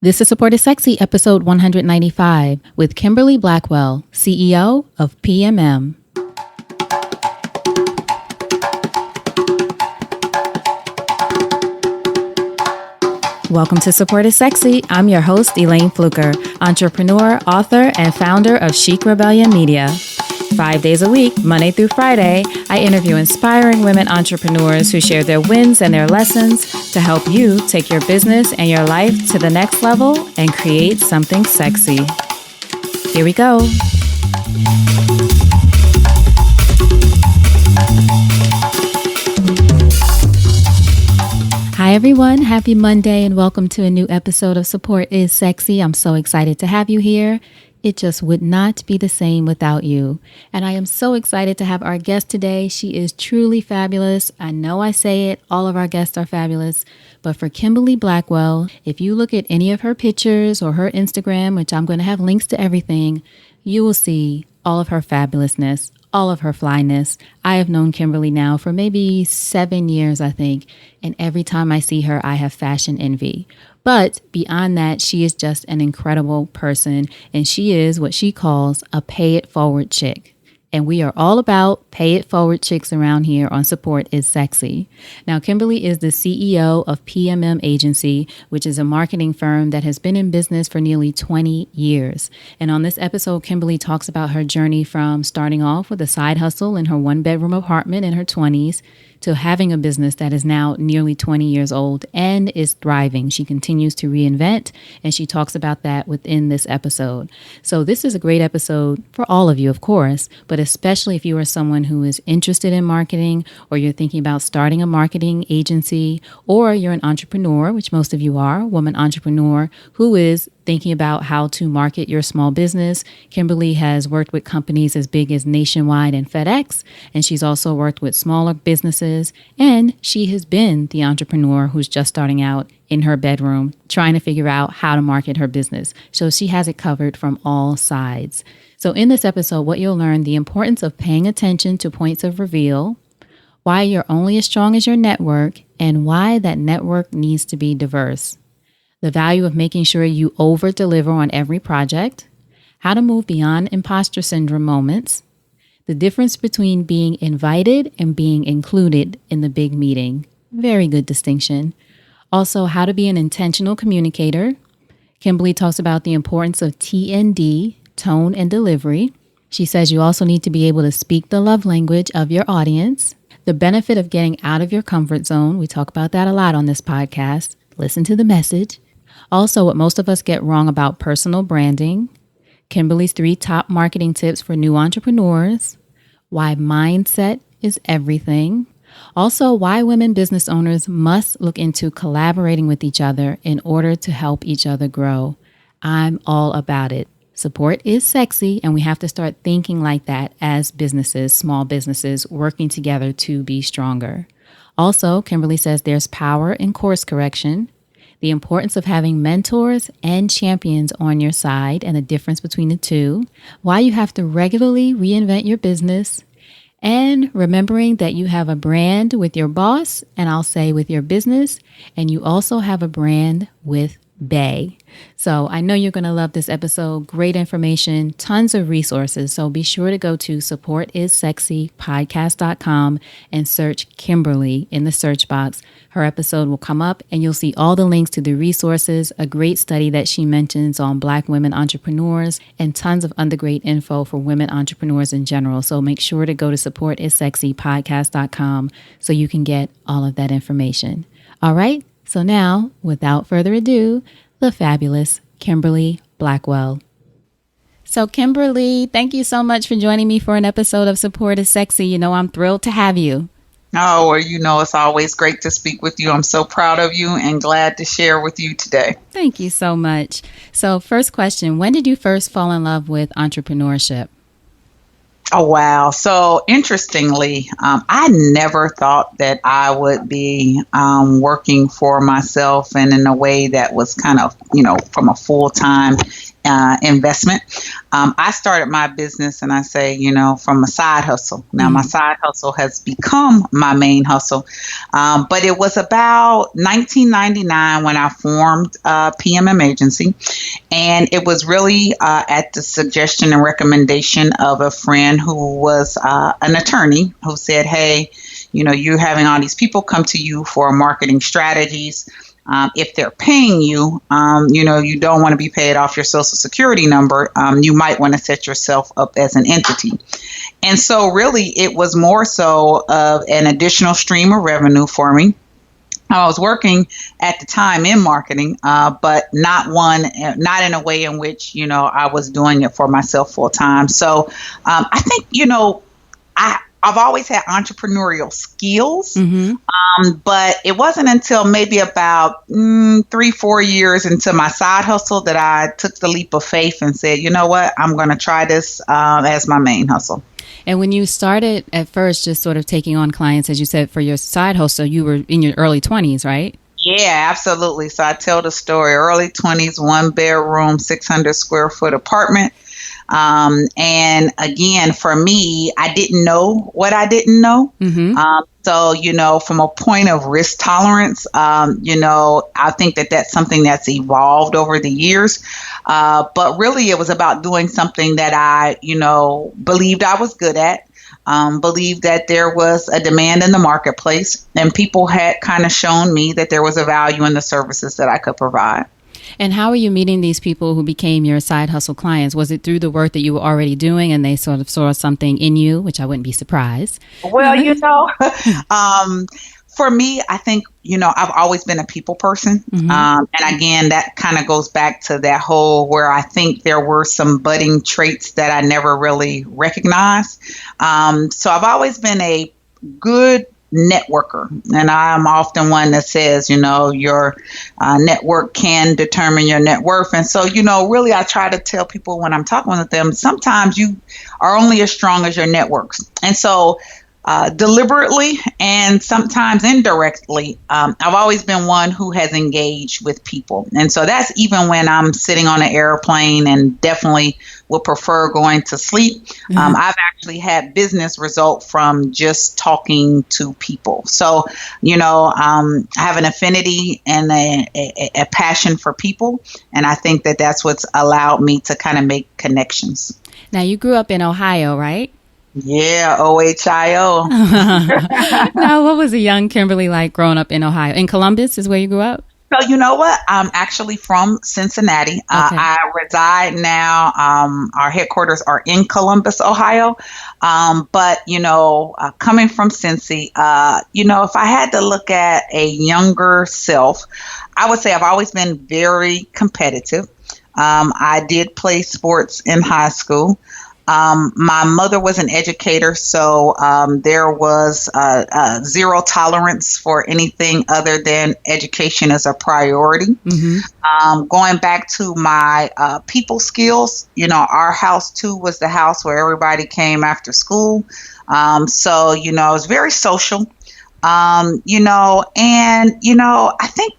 This is Support is Sexy, episode 195, with Kimberly Blackwell, CEO of PMM. Welcome to Support is Sexy. I'm your host, Elayne Fluker, entrepreneur, author, and founder of Chic Rebellion Media. 5 days a week, Monday through Friday, I interview inspiring women entrepreneurs who share their wins and their lessons to help you take your business and your life to the next level and create something sexy. Here we go. Hi everyone, happy Monday and welcome to a new episode of Support is Sexy. I'm so excited to have you here. It just would not be the same without you. And I am so excited to have our guest today. She is truly fabulous. I know I say it, all of our guests are fabulous. But for Kimberly Blackwell, if you look at any of her pictures or her Instagram, which I'm going to have links to everything, you will see all of her fabulousness, all of her flyness. I have known Kimberly now for maybe 7 years, I think. And every time I see her, I have fashion envy. But beyond that, she is just an incredible person, and she is what she calls a pay it forward chick. And we are all about pay it forward chicks around here on Support is Sexy. Now, Kimberly is the CEO of PMM Agency, which is a marketing firm that has been in business for nearly 20 years. And on this episode, Kimberly talks about her journey from starting off with a side hustle in her one-bedroom apartment in her 20s to having a business that is now nearly 20 years old and is thriving. She continues to reinvent, and she talks about that within this episode. So this is a great episode for all of you, of course, but especially if you are someone who is interested in marketing, or you're thinking about starting a marketing agency, or you're an entrepreneur, which most of you are, a woman entrepreneur who is thinking about how to market your small business. Kimberly has worked with companies as big as Nationwide and FedEx, and she's also worked with smaller businesses, and she has been the entrepreneur who's just starting out in her bedroom trying to figure out how to market her business. So she has it covered from all sides. So in this episode, what you'll learn, the importance of paying attention to points of reveal, why you're only as strong as your network, and why that network needs to be diverse. The value of making sure you over-deliver on every project, how to move beyond imposter syndrome moments, the difference between being invited and being included in the big meeting. Very good distinction. Also, how to be an intentional communicator. Kimberly talks about the importance of TND, tone and delivery. She says you also need to be able to speak the love language of your audience. The benefit of getting out of your comfort zone. We talk about that a lot on this podcast. Listen to the message. Also, what most of us get wrong about personal branding, Kimberly's 3 top marketing tips for new entrepreneurs, why mindset is everything, also why women business owners must look into collaborating with each other in order to help each other grow. I'm all about it. Support is sexy, and we have to start thinking like that as businesses, small businesses, working together to be stronger. Also, Kimberly says there's power in course correction, the importance of having mentors and champions on your side and the difference between the two, why you have to regularly reinvent your business, and remembering that you have a brand with your boss, and I'll say with your business, and you also have a brand with Bay. So I know you're going to love this episode. Great information, tons of resources. So be sure to go to supportissexypodcast.com and search Kimberly in the search box. Her episode will come up and you'll see all the links to the resources, a great study that she mentions on Black women entrepreneurs, and tons of other great info for women entrepreneurs in general. So make sure to go to supportissexypodcast.com so you can get all of that information. All right. So now, without further ado, the fabulous Kimberly Blackwell. So Kimberly, thank you so much for joining me for an episode of Support is Sexy. You know, I'm thrilled to have you. Oh, well, you know, it's always great to speak with you. I'm so proud of you and glad to share with you today. Thank you so much. So first question, when did you first fall in love with entrepreneurship? Oh, wow. So interestingly, I never thought that I would be working for myself and in a way that was kind of, you know, from a full-time investment. I started my business, and I say, from a side hustle. Now, my side hustle has become my main hustle. But it was about 1999 when I formed PMM Agency. And it was really at the suggestion and recommendation of a friend who was an attorney who said, hey, you're having all these people come to you for marketing strategies. If they're paying you, you don't want to be paid off your social security number. You might want to set yourself up as an entity. And so really it was more so of an additional stream of revenue for me. I was working at the time in marketing, but not in a way in which, I was doing it for myself full time. So I think, I've always had entrepreneurial skills, but it wasn't until maybe about 3-4 years into my side hustle that I took the leap of faith and said, you know what, I'm going to try this as my main hustle. And when you started at first, just sort of taking on clients, as you said, for your side hustle, you were in your early 20s, right? Yeah, absolutely. So I tell the story, early 20s, 1-bedroom, 600 square foot apartment. And again, for me, I didn't know what I didn't know. So, from a point of risk tolerance, I think that that's something that's evolved over the years. But really, it was about doing something that I, believed I was good at. Believed that there was a demand in the marketplace, and people had kind of shown me that there was a value in the services that I could provide. And how are you meeting these people who became your side hustle clients? Was it through the work that you were already doing and they sort of saw something in you, which I wouldn't be surprised? Well, for me, I think, I've always been a people person. And again, that kind of goes back to that whole where I think there were some budding traits that I never really recognized. So I've always been a good networker. And I'm often one that says, your network can determine your net worth. And so, really, I try to tell people when I'm talking with them, sometimes you are only as strong as your networks. And so deliberately and sometimes indirectly, I've always been one who has engaged with people. And so that's even when I'm sitting on an airplane and definitely would prefer going to sleep. I've actually had business result from just talking to people. So, I have an affinity and a passion for people. And I think that that's what's allowed me to kind of make connections. Now, you grew up in Ohio, right? Yeah, OHIO. Now, what was a young Kimberly like growing up in Ohio? In Columbus is where you grew up? So you know what? I'm actually from Cincinnati. Okay. I reside now. Our headquarters are in Columbus, Ohio. But, coming from Cincy, if I had to look at a younger self, I would say I've always been very competitive. I did play sports in high school. My mother was an educator, so there was zero tolerance for anything other than education as a priority. Going back to my people skills, our house too was the house where everybody came after school. So, it was very social, and, I think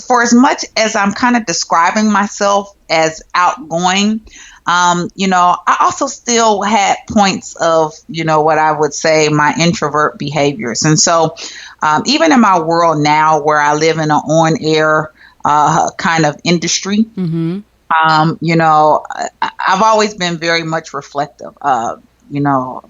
for as much as I'm kind of describing myself as outgoing, I also still had points of, what I would say my introvert behaviors. And so even in my world now where I live in an on-air kind of industry, I've always been very much reflective,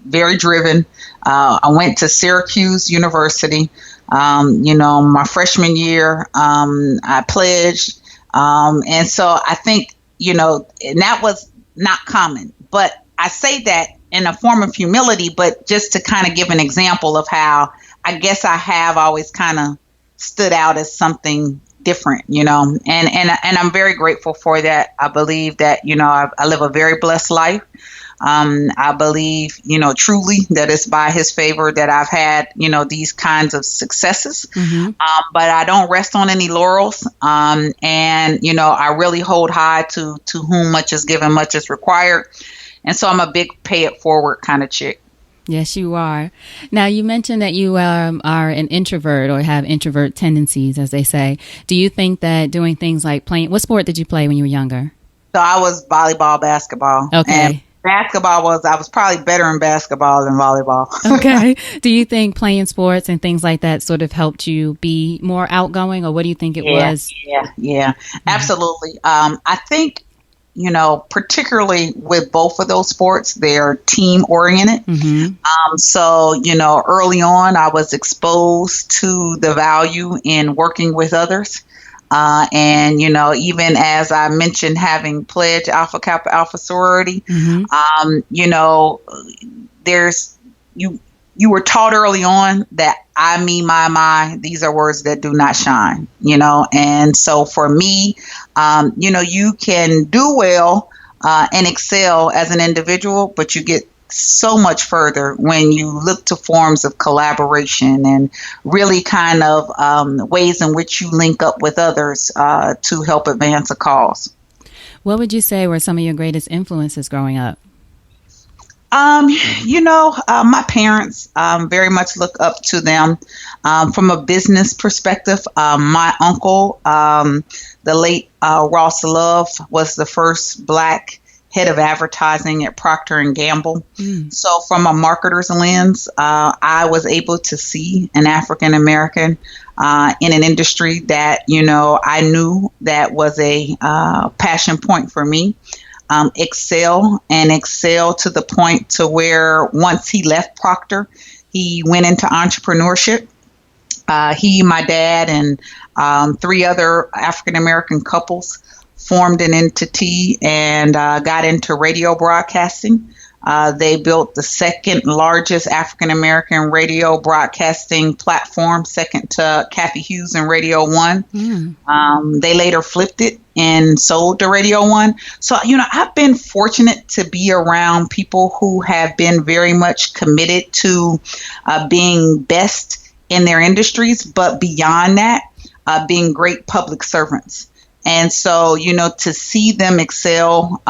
very driven. I went to Syracuse University, my freshman year, I pledged. And so I think, and that was not common, but I say that in a form of humility, but just to kind of give an example of how I guess I have always kind of stood out as something different, and I'm very grateful for that. I believe that, I live a very blessed life. I believe, truly that it's by his favor that I've had, these kinds of successes. But I don't rest on any laurels. And, I really hold high to whom much is given, much is required. And so I'm a big pay it forward kind of chick. Yes, you are. Now, you mentioned that you are an introvert or have introvert tendencies, as they say. Do you think that doing things like playing, what sport did you play when you were younger? So I was volleyball, basketball. And Okay. I was probably better in basketball than volleyball. Okay. Do you think playing sports and things like that sort of helped you be more outgoing, or what do you think it Yeah, was? yeah, absolutely. I think, particularly with both of those sports, they're team oriented. Mm-hmm. So, early on, I was exposed to the value in working with others. And, even as I mentioned, having pledged Alpha Kappa Alpha sorority, Mm-hmm. there's you you were taught early on that I, me, my, these are words that do not shine, and so for me, you can do well and excel as an individual, but you get so much further when you look to forms of collaboration and really kind of ways in which you link up with others to help advance a cause. What would you say were some of your greatest influences growing up? My parents very much look up to them from a business perspective. My uncle, the late Ross Love, was the first Black head of advertising at Procter and Gamble. So, from a marketer's lens, I was able to see an African American in an industry that I knew that was a passion point for me. Excel to the point to where once he left Procter, he went into entrepreneurship. He, my dad, and three other African American couples formed an entity and got into radio broadcasting. They built the second largest African American radio broadcasting platform, second to Kathy Hughes and Radio One. They later flipped it and sold to Radio One. So, I've been fortunate to be around people who have been very much committed to being best in their industries, but beyond that, being great public servants. And so, to see them excel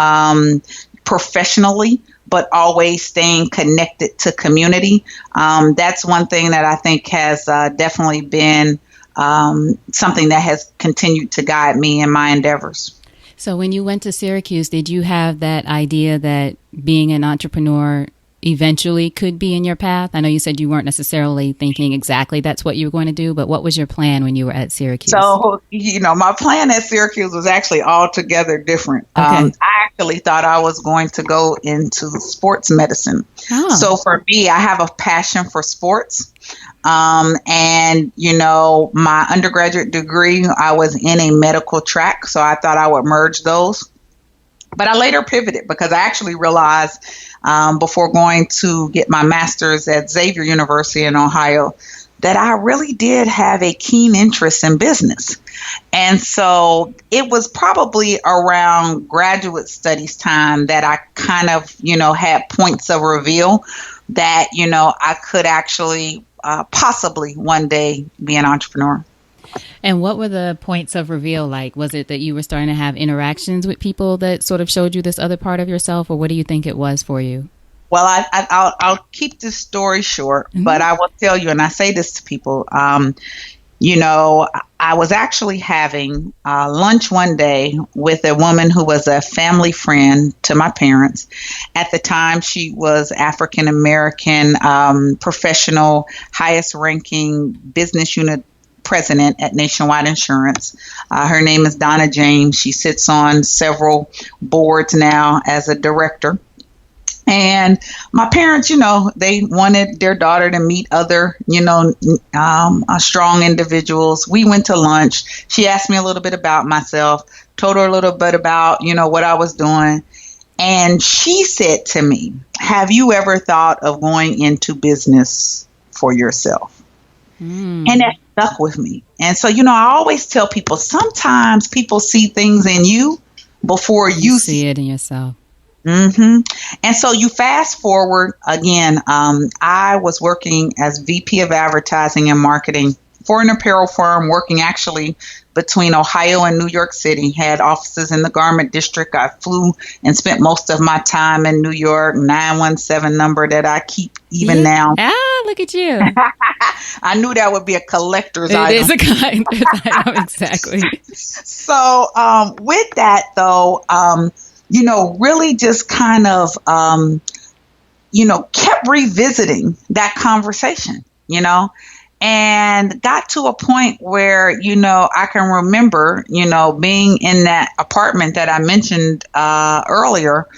professionally, but always staying connected to community, that's one thing that I think has definitely been something that has continued to guide me in my endeavors. So when you went to Syracuse, did you have that idea that being an entrepreneur eventually could be in your path? I know you said you weren't necessarily thinking exactly that's what you were going to do, but what was your plan when you were at Syracuse? So, my plan at Syracuse was actually altogether different. Okay. I actually thought I was going to go into sports medicine. Oh. So for me, I have a passion for sports. And, my undergraduate degree, I was in a medical track, so I thought I would merge those. But I later pivoted because I actually realized before going to get my master's at Xavier University in Ohio that I really did have a keen interest in business. And so it was probably around graduate studies time that I kind of, had points of reveal that, I could actually possibly one day be an entrepreneur. And what were the points of reveal like? Was it that you were starting to have interactions with people that sort of showed you this other part of yourself, or what do you think it was for you? Well, I'll keep this story short, but I will tell you, and I say this to people, I was actually having lunch one day with a woman who was a family friend to my parents. At the time, she was African American, professional, highest ranking business unit president at Nationwide Insurance. Her name is Donna James. She sits on several boards now as a director. And my parents, they wanted their daughter to meet other, strong individuals. We went to lunch. She asked me a little bit about myself, told her a little bit about, what I was doing. And she said to me, have you ever thought of going into business for yourself? And that stuck with me. And so, I always tell people, sometimes people see things in you before you see it in yourself. And so you fast forward again. I was working as VP of advertising and marketing for an apparel firm working actually between Ohio and New York City, had offices in the garment district. I flew and spent most of my time in New York, 917 number that I keep even now. Ah, look at you. I knew that would be a collector's It item. is a collector's item, exactly. So with that, though, really just kind of, kept revisiting that conversation, and got to a point where, I can remember, being in that apartment that I mentioned earlier,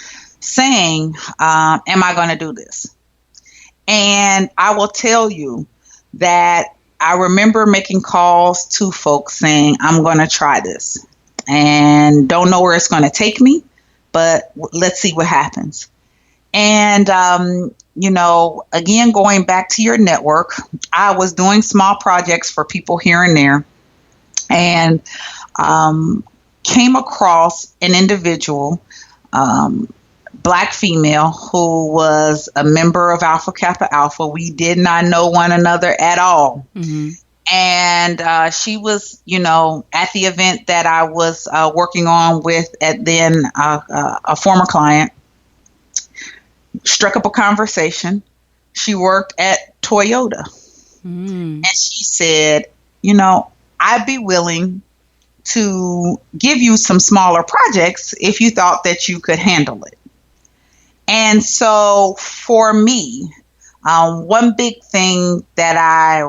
saying, am I going to do this? And I will tell you that I remember making calls to folks saying, I'm going to try this and don't know where it's going to take me, but let's see what happens. And, again, going back to your network, I was doing small projects for people here and there, and came across an individual, Black female, who was a member of Alpha Kappa Alpha. We did not know one another at all. Mm-hmm. And she was, at the event that I was working on with a former client. Struck up a conversation. She worked at Toyota. And she said, I'd be willing to give you some smaller projects if you thought that you could handle it. And so for me, one big thing that I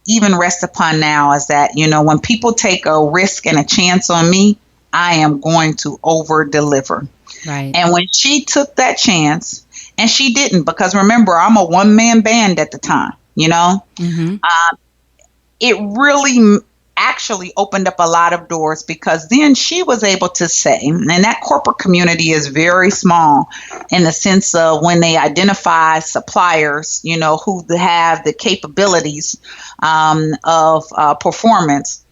even rest upon now is that, when people take a risk and a chance on me, I am going to over deliver. Right. And when she took that chance, and she didn't, because remember, I'm a one-man band at the time, Mm-hmm. It really actually opened up a lot of doors, because then she was able to say, and that corporate community is very small in the sense of when they identify suppliers, who have the capabilities of performance,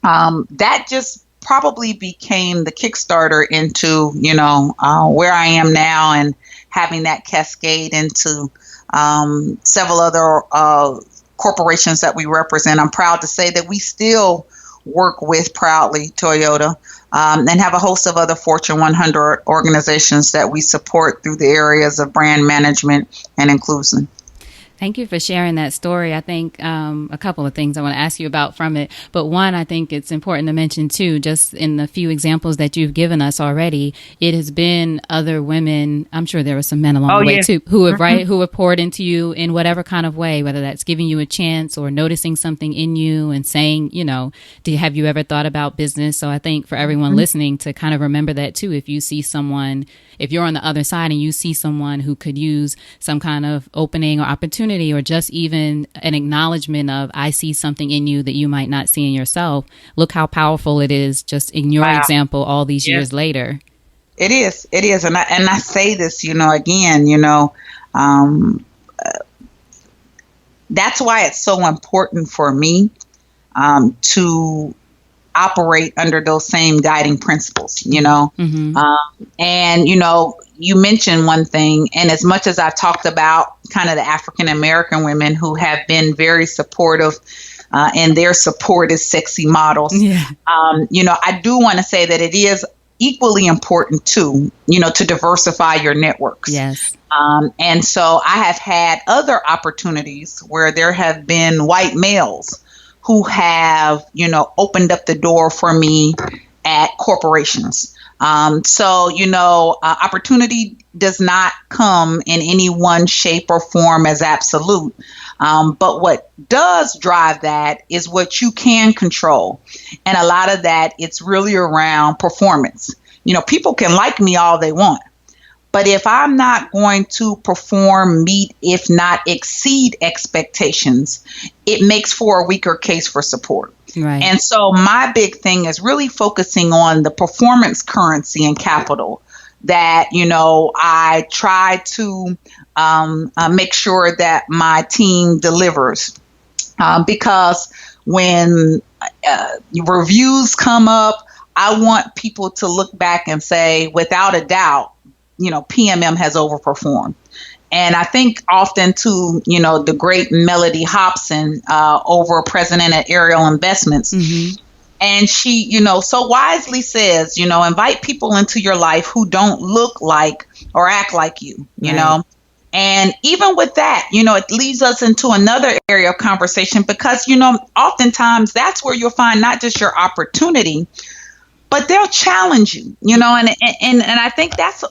that just probably became the Kickstarter into, where I am now, and having that cascade into several other corporations that we represent. I'm proud to say that we still work with proudly Toyota, and have a host of other Fortune 100 organizations that we support through the areas of brand management and inclusion. Thank you for sharing that story. I think a couple of things I want to ask you about from it. But one, I think it's important to mention, too, just in the few examples that you've given us already, it has been other women. I'm sure there were some men along the way, too, who have, who have poured into you in whatever kind of way, whether that's giving you a chance or noticing something in you and saying, have you ever thought about business? So I think for everyone listening to kind of remember that, too, if you see someone, if you're on the other side and you see someone who could use some kind of opening or opportunity, or just even an acknowledgement of, I see something in you that you might not see in yourself. Look how powerful it is just in your example all these years later. It is. And I say this, again, that's why it's so important for me to operate under those same guiding principles, Mm-hmm. And, you mentioned one thing, and as much as I've talked about kind of the African American women who have been very supportive, and their support is sexy models, I do want to say that it is equally important too, to diversify your networks. Yes. And so I have had other opportunities where there have been white males who have, opened up the door for me at corporations. Opportunity does not come in any one shape or form as absolute. But what does drive that is what you can control. And a lot of that, it's really around performance. People can like me all they want, but if I'm not going to perform, meet, if not exceed expectations, it makes for a weaker case for support. Right. And so my big thing is really focusing on the performance currency and capital that, I try to make sure that my team delivers. Because when reviews come up, I want people to look back and say, without a doubt, PMM has overperformed. And I think often to, the great Melody Hobson, over president at Ariel Investments. Mm-hmm. And she, so wisely says, invite people into your life who don't look like or act like you, you Right. know. And even with that, it leads us into another area of conversation because, oftentimes that's where you'll find not just your opportunity, but they'll challenge you, and I think that's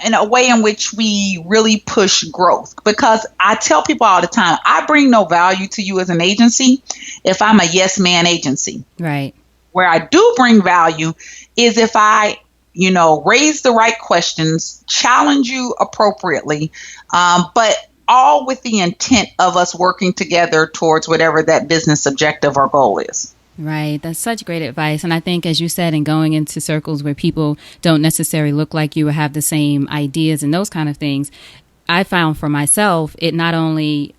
in a way in which we really push growth, because I tell people all the time, I bring no value to you as an agency if I'm a yes man agency. Right. Where I do bring value is if I, raise the right questions, challenge you appropriately, but all with the intent of us working together towards whatever that business objective or goal is. Right. That's such great advice. And I think, as you said, in going into circles where people don't necessarily look like you or have the same ideas and those kind of things, I found for myself, it not only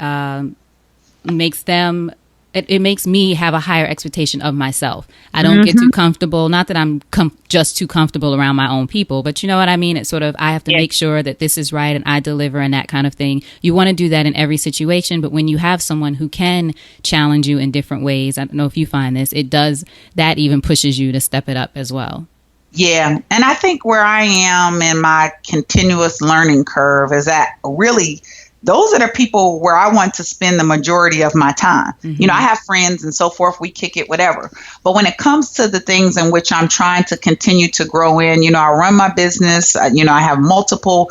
makes them, it makes me have a higher expectation of myself. I don't get too comfortable. Not that I'm just too comfortable around my own people, but you know what I mean? It's sort of, I have to make sure that this is right and I deliver and that kind of thing. You want to do that in every situation, but when you have someone who can challenge you in different ways, I don't know if you find this, it does, that even pushes you to step it up as well. Yeah. And I think where I am in my continuous learning curve is that really those are the people where I want to spend the majority of my time. Mm-hmm. I have friends and so forth. We kick it, whatever. But when it comes to the things in which I'm trying to continue to grow in, I run my business. I have multiple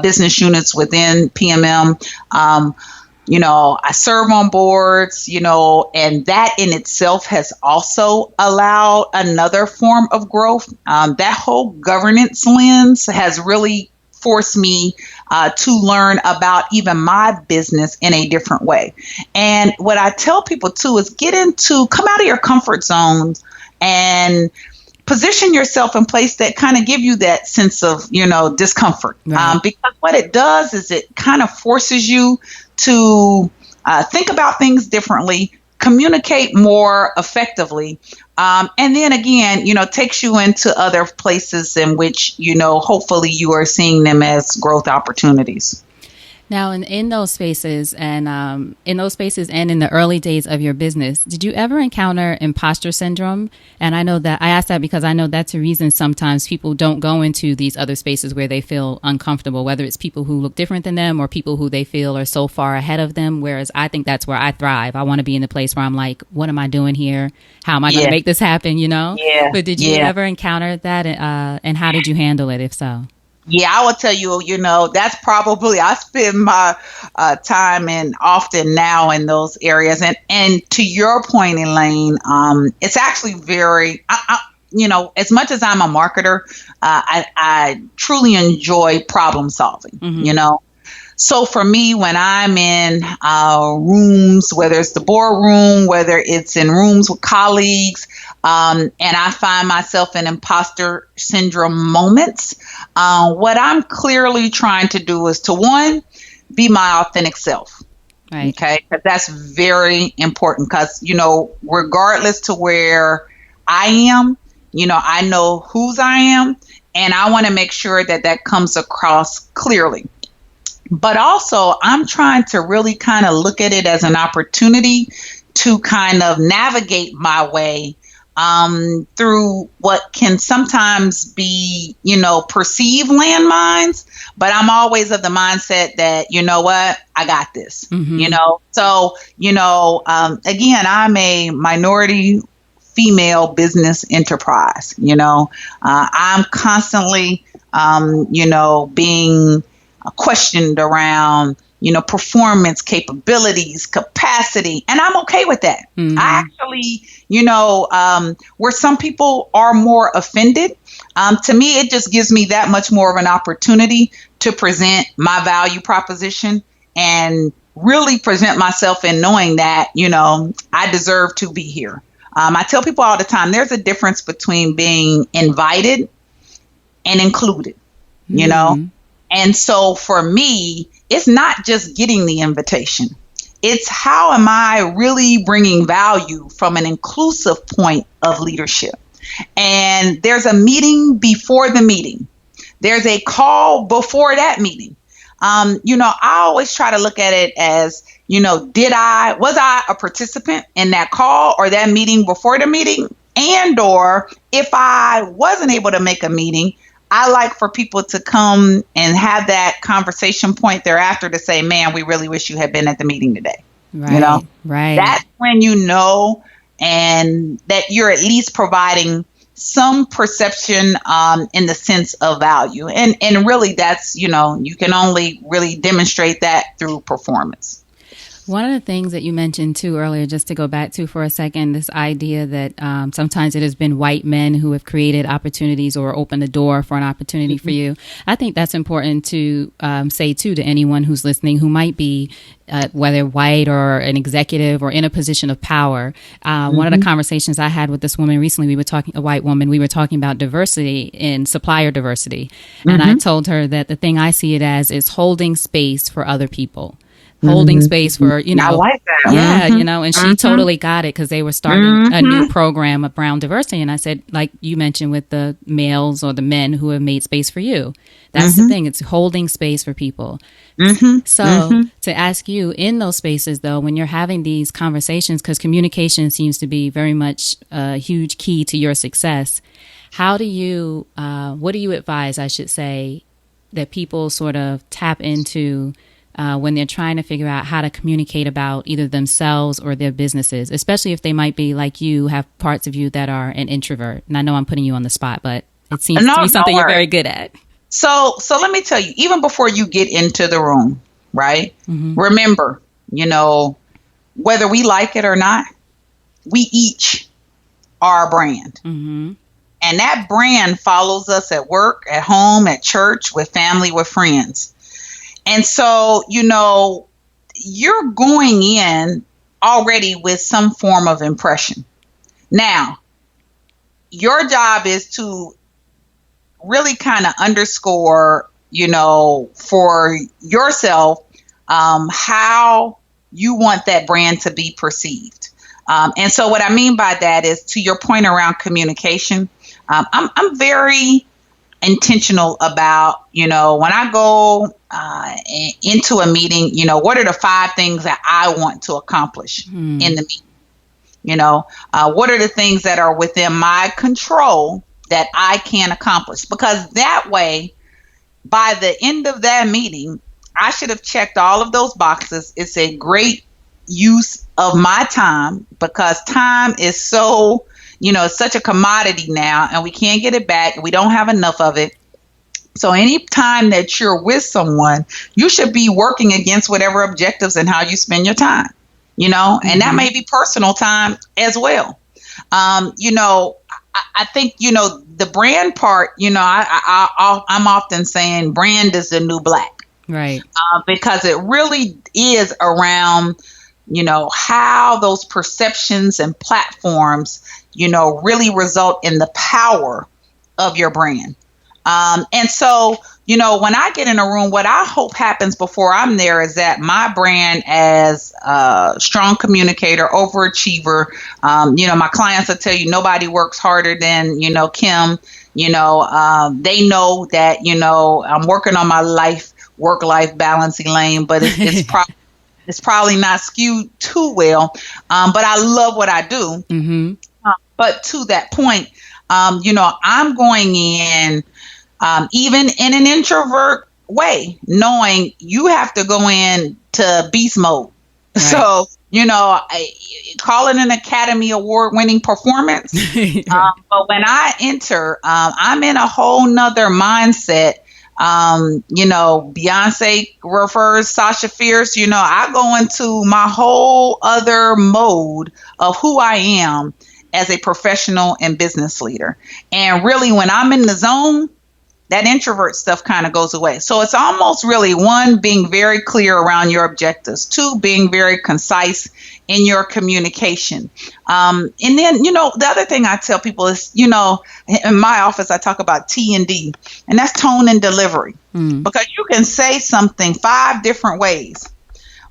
business units within PMM. I serve on boards, and that in itself has also allowed another form of growth. That whole governance lens has really forced me to learn about even my business in a different way. And what I tell people too is come out of your comfort zones and position yourself in place that kind of give you that sense of, discomfort. Right. Because what it does is it kind of forces you to think about things differently, communicate more effectively. And then again, takes you into other places in which, hopefully you are seeing them as growth opportunities. Now, in those spaces and in the early days of your business, did you ever encounter imposter syndrome? And I know that I asked that because I know that's a reason sometimes people don't go into these other spaces where they feel uncomfortable, whether it's people who look different than them or people who they feel are so far ahead of them. Whereas I think that's where I thrive. I want to be in a place where I'm like, what am I doing here? How am I going to make this happen? Yeah. But did you ever encounter that? And how did you handle it, if so? Yeah, I will tell you, that's probably, I spend my time and often now in those areas. And to your point, Elayne, it's actually very, as much as I'm a marketer, I truly enjoy problem solving, Mm-hmm. So for me, when I'm in rooms, whether it's the boardroom, whether it's in rooms with colleagues, and I find myself in imposter syndrome moments, what I'm clearly trying to do is to, one, be my authentic self. Right. Okay. Because that's very important because, regardless to where I am, I know whose I am, and I want to make sure that comes across clearly. But also, I'm trying to really kind of look at it as an opportunity to kind of navigate my way through what can sometimes be, perceived landmines. But I'm always of the mindset that, you know what, I got this, Mm-hmm. So, again, I'm a minority female business enterprise, I'm constantly, being questioned around, performance, capabilities, capacity, and I'm okay with that. Mm-hmm. I actually, where some people are more offended, to me, it just gives me that much more of an opportunity to present my value proposition and really present myself in knowing that, I deserve to be here. I tell people all the time, there's a difference between being invited and included, Mm-hmm. And so for me, it's not just getting the invitation. It's how am I really bringing value from an inclusive point of leadership? And there's a meeting before the meeting. There's a call before that meeting. I always try to look at it as, was I a participant in that call or that meeting before the meeting? And or if I wasn't able to make a meeting, I like for people to come and have that conversation point thereafter to say, man, we really wish you had been at the meeting today. Right. Right. That's when and that you're at least providing some perception in the sense of value. And really that's, you can only really demonstrate that through performance. One of the things that you mentioned too earlier, just to go back to for a second, this idea that sometimes it has been white men who have created opportunities or opened the door for an opportunity for you. I think that's important to say too to anyone who's listening who might be whether white or an executive or in a position of power. One of the conversations I had with this woman recently, a white woman, we were talking about diversity in supplier diversity. And I told her that the thing I see it as is holding space for other people. Holding space for, I like that. Yeah, and she totally got it because they were starting a new program around diversity. And I said, like you mentioned with the males or the men who have made space for you. That's the thing. It's holding space for people. So to ask you in those spaces, though, when you're having these conversations, because communication seems to be very much a huge key to your success, what do you advise, I should say, that people sort of tap into when they're trying to figure out how to communicate about either themselves or their businesses, especially if they might be like you, have parts of you that are an introvert? And I know I'm putting you on the spot, but it seems to be something you're very good at. So let me tell you, even before you get into the room, right? Remember, whether we like it or not, we each are a brand. And that brand follows us at work, at home, at church, with family, with friends. And so, you're going in already with some form of impression. Now, your job is to really kind of underscore, for yourself, how you want that brand to be perceived. And so what I mean by that is, to your point around communication, I'm very intentional about, when I go into a meeting, what are the 5 things that I want to accomplish in the meeting? What are the things that are within my control that I can accomplish? Because that way, by the end of that meeting, I should have checked all of those boxes. It's a great use of my time, because time is so, it's such a commodity now, and we can't get it back. We don't have enough of it. So any time that you're with someone, you should be working against whatever objectives and how you spend your time, and that may be personal time as well. I think, the brand part, I'm often saying brand is the new black. Right. Because it really is around, how those perceptions and platforms, really result in the power of your brand. And so, when I get in a room, what I hope happens before I'm there is that my brand as a strong communicator, overachiever, my clients will tell you nobody works harder than, Kim. They know that, I'm working on my work-life balance, Elayne, but it's probably not skewed too well. But I love what I do. But to that point, I'm going in, even in an introvert way, knowing you have to go in to beast mode. Right. So, call it an Academy Award winning performance. But when I enter, I'm in a whole nother mindset. Beyonce refers Sasha Fierce, I go into my whole other mode of who I am as a professional and business leader. And really, when I'm in the zone, that introvert stuff kind of goes away. So it's almost really, 1, being very clear around your objectives, 2, being very concise in your communication. And then, the other thing I tell people is, in my office, I talk about T&D, and that's tone and delivery, because you can say something 5 different ways.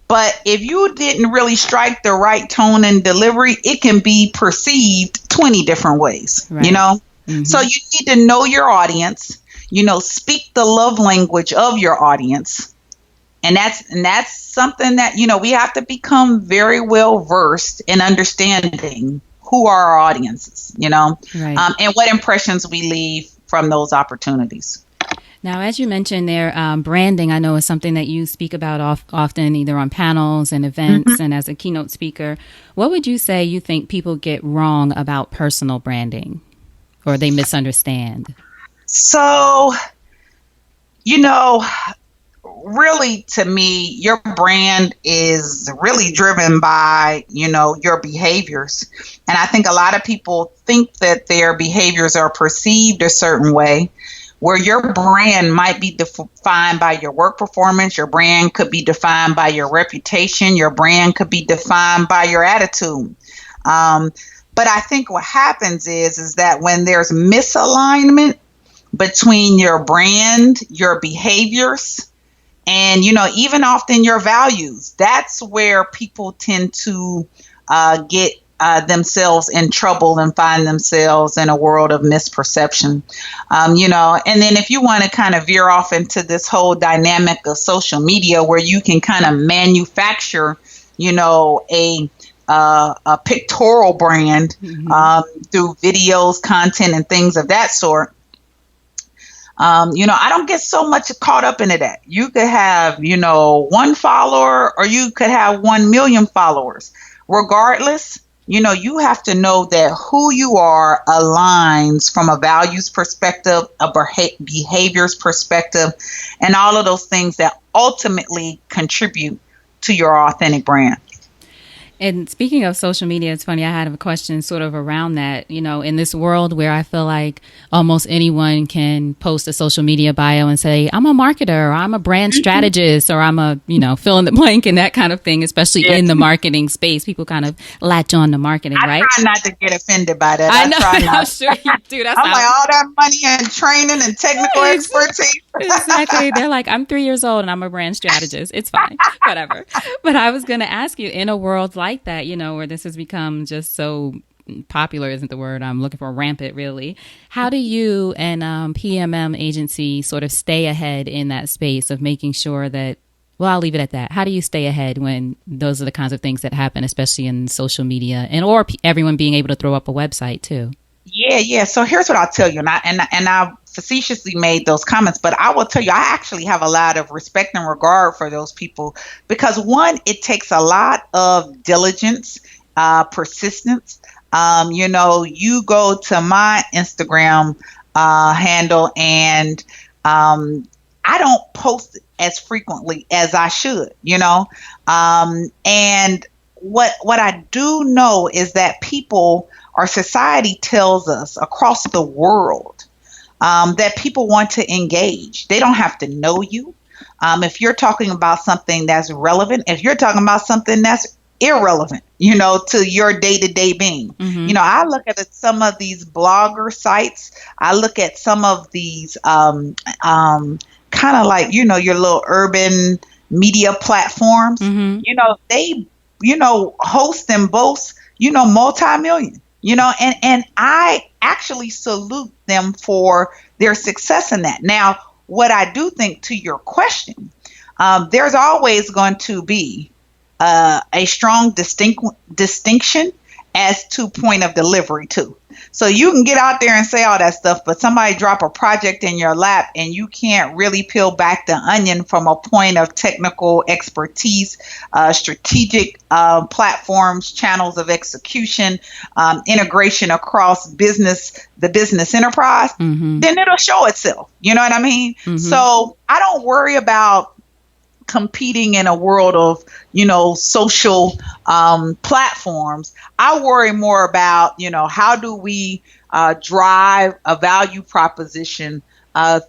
But if you didn't really strike the right tone and delivery, it can be perceived 20 different ways, right. So you need to know your audience, speak the love language of your audience, And that's something that, we have to become very well versed in understanding who are our audiences, Right. and what impressions we leave from those opportunities. Now, as you mentioned there, branding, I know, is something that you speak about often, either on panels and events and as a keynote speaker. What would you say you think people get wrong about personal branding, or they misunderstand? So, really, to me, your brand is really driven by, your behaviors. And I think a lot of people think that their behaviors are perceived a certain way, where your brand might be defined by your work performance. Your brand could be defined by your reputation. Your brand could be defined by your attitude. But I think what happens is that when there's misalignment between your brand, your behaviors, and, even often your values, that's where people tend to get themselves in trouble and find themselves in a world of misperception. And then if you want to kind of veer off into this whole dynamic of social media, where you can kind of manufacture, a pictorial brand through videos, content, and things of that sort. I don't get so much caught up into that. You could have, one follower, or you could have 1 million followers. Regardless, you have to know that who you are aligns from a values perspective, a behaviors perspective, and all of those things that ultimately contribute to your authentic brand. And speaking of social media, it's funny, I had a question sort of around that, in this world where I feel like almost anyone can post a social media bio and say, I'm a marketer, or I'm a brand strategist, or I'm a, fill in the blank and that kind of thing, especially in the marketing space. People kind of latch on to marketing, right? I try not to get offended by that. I know, I'm sure you do. That's I'm like, all that money and training and technical expertise. Exactly. They're like, I'm 3 years old and I'm a brand strategist. It's fine. Whatever. But I was going to ask you, in a world like that, where this has become just so popular, isn't the word I'm looking for, rampant, really. How do you and PMM Agency sort of stay ahead in that space of making sure that, well, I'll leave it at that. How do you stay ahead when those are the kinds of things that happen, especially in social media, and or everyone being able to throw up a website too? Yeah. So here's what I'll tell you, and I facetiously made those comments, but I will tell you, I actually have a lot of respect and regard for those people, because one, it takes a lot of diligence, persistence. You go to my Instagram handle, and I don't post as frequently as I should, and what I do know is that people, our society tells us across the world that people want to engage. They don't have to know you. If you're talking about something that's relevant, if you're talking about something that's irrelevant, to your day-to-day being. I look at some of these blogger sites. I look at some of these kind of like, your little urban media platforms. They, host and boast, multi-million. And I actually salute them for their success in that. Now, what I do think, to your question, there's always going to be a strong distinction as to point of delivery too. So you can get out there and say all that stuff, but somebody drop a project in your lap and you can't really peel back the onion from a point of technical expertise, strategic platforms, channels of execution, integration across the business enterprise, then it'll show itself. You know what I mean? So I don't worry about competing in a world of, social platforms. I worry more about, how do we drive a value proposition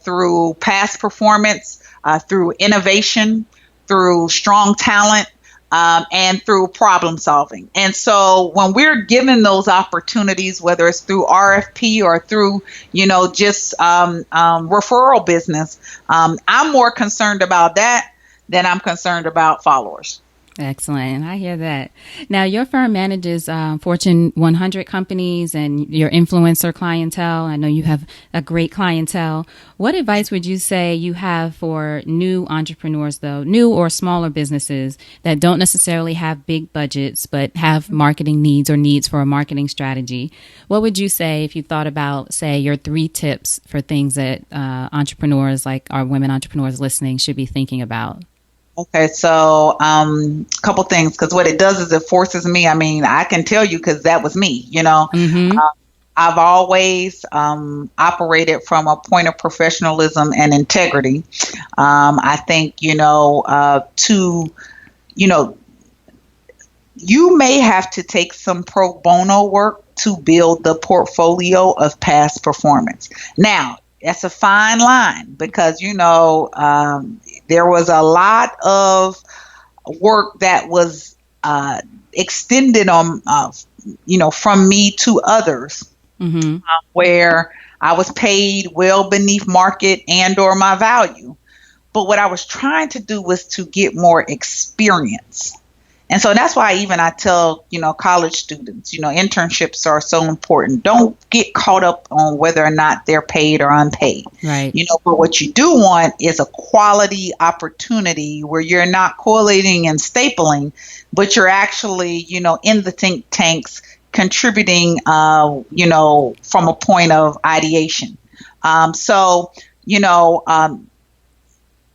through past performance, through innovation, through strong talent, and through problem solving. And so when we're given those opportunities, whether it's through RFP or through, just referral business, I'm more concerned about that than I'm concerned about followers. Excellent. I hear that. Now, your firm manages Fortune 100 companies and your influencer clientele. I know you have a great clientele. What advice would you say you have for new entrepreneurs, though, new or smaller businesses that don't necessarily have big budgets, but have marketing needs or needs for a marketing strategy? What would you say if you thought about, say, your 3 tips for things that entrepreneurs, like our women entrepreneurs listening, should be thinking about? Okay, so couple things, because what it does is it forces me. I mean, I can tell you because that was me. Mm-hmm. I've always operated from a point of professionalism and integrity. I think to you know you may have to take some pro bono work to build the portfolio of past performance. Now, that's a fine line because there was a lot of work that was extended on from me to others, Mm-hmm. where I was paid well beneath market and or my value. But what I was trying to do was to get more experience. And so that's why even I tell, college students, internships are so important. Don't get caught up on whether or not they're paid or unpaid. Right. But what you do want is a quality opportunity where you're not correlating and stapling, but you're actually, in the think tanks contributing, from a point of ideation. So,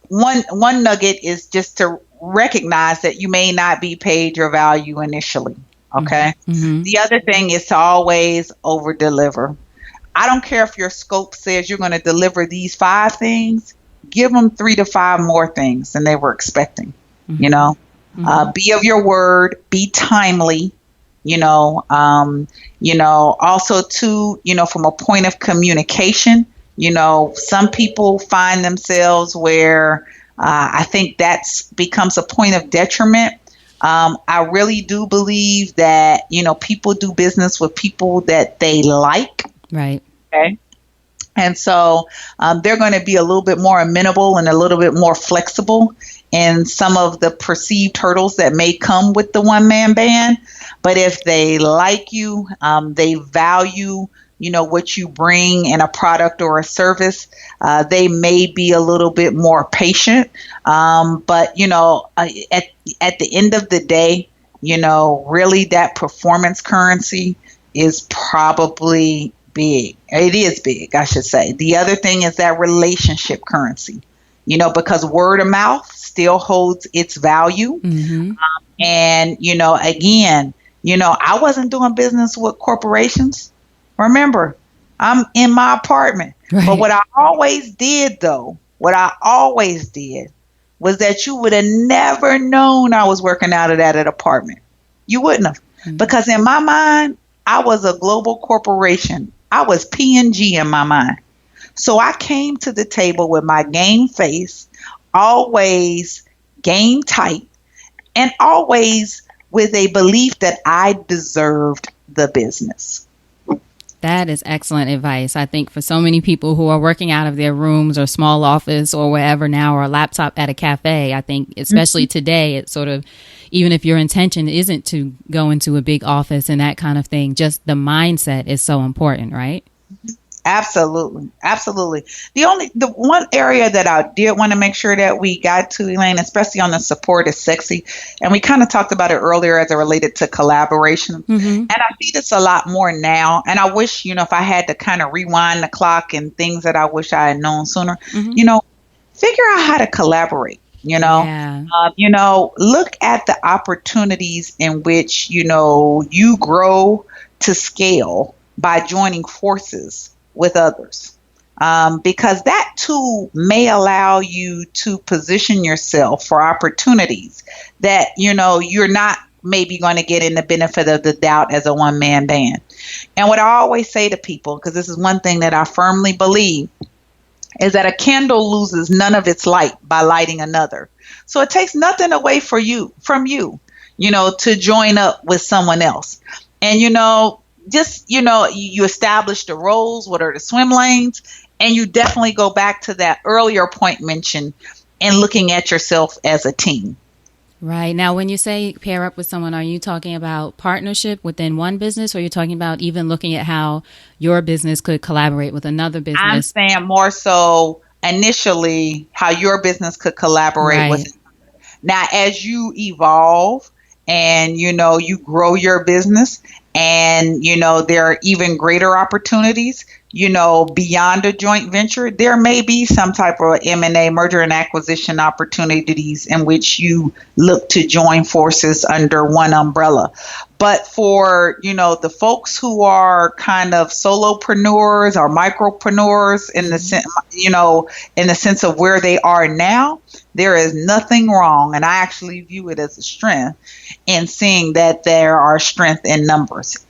one nugget is just to recognize that you may not be paid your value initially. Okay. Mm-hmm. The other thing is to always over deliver. I don't care if your scope says you're going to deliver these 5 things, give them 3 to 5 more things than they were expecting. Mm-hmm. Be of your word, be timely, also too, from a point of communication, some people find themselves where I think that becomes a point of detriment. I really do believe that, people do business with people that they like. Right. Okay. And so they're going to be a little bit more amenable and a little bit more flexible in some of the perceived hurdles that may come with the one-man band. But if they like you, they value what you bring in a product or a service, they may be a little bit more patient. But at the end of the day, really that performance currency is probably big. It is big, I should say. The other thing is that relationship currency, because word of mouth still holds its value. Mm-hmm. And, again, I wasn't doing business with corporations. Remember, I'm in my apartment. Right. But what I always did was that you would have never known I was working out of that apartment. You wouldn't have. Mm-hmm. Because in my mind, I was a global corporation. I was P&G in my mind. So I came to the table with my game face, always game tight, and always with a belief that I deserved the business. That is excellent advice. I think for so many people who are working out of their rooms or small office or wherever now, or a laptop at a cafe, I think especially today, it's sort of, even if your intention isn't to go into a big office and that kind of thing, just the mindset is so important, right? Absolutely. Absolutely. The one area that I did want to make sure that we got to, Elayne, especially on the support, is sexy. And we kind of talked about it earlier as it related to collaboration. Mm-hmm. And I see this a lot more now. And I wish, if I had to kind of rewind the clock and things that I wish I had known sooner, Mm-hmm. Figure out how to collaborate. Yeah. Look at the opportunities in which, you grow to scale by joining forces with others, because that too may allow you to position yourself for opportunities that, you're not maybe going to get in the benefit of the doubt as a one-man band. And what I always say to people, because this is one thing that I firmly believe, is that a candle loses none of its light by lighting another. So it takes nothing away from you, to join up with someone else. And, you establish the roles, what are the swim lanes, and you definitely go back to that earlier point mentioned in looking at yourself as a team. Right. Now, when you say pair up with someone, are you talking about partnership within one business, or are you talking about even looking at how your business could collaborate with another I'm business? saying more so initially how your business could collaborate with. Right. Now, as you evolve and, you grow your business and, there are even greater opportunities, beyond a joint venture, there may be some type of M&A, merger and acquisition opportunities in which you look to join forces under one umbrella. But for, the folks who are kind of solopreneurs or micropreneurs in the in the sense of where they are now, there is nothing wrong, and I actually view it as a strength in seeing that there are strength in numbers.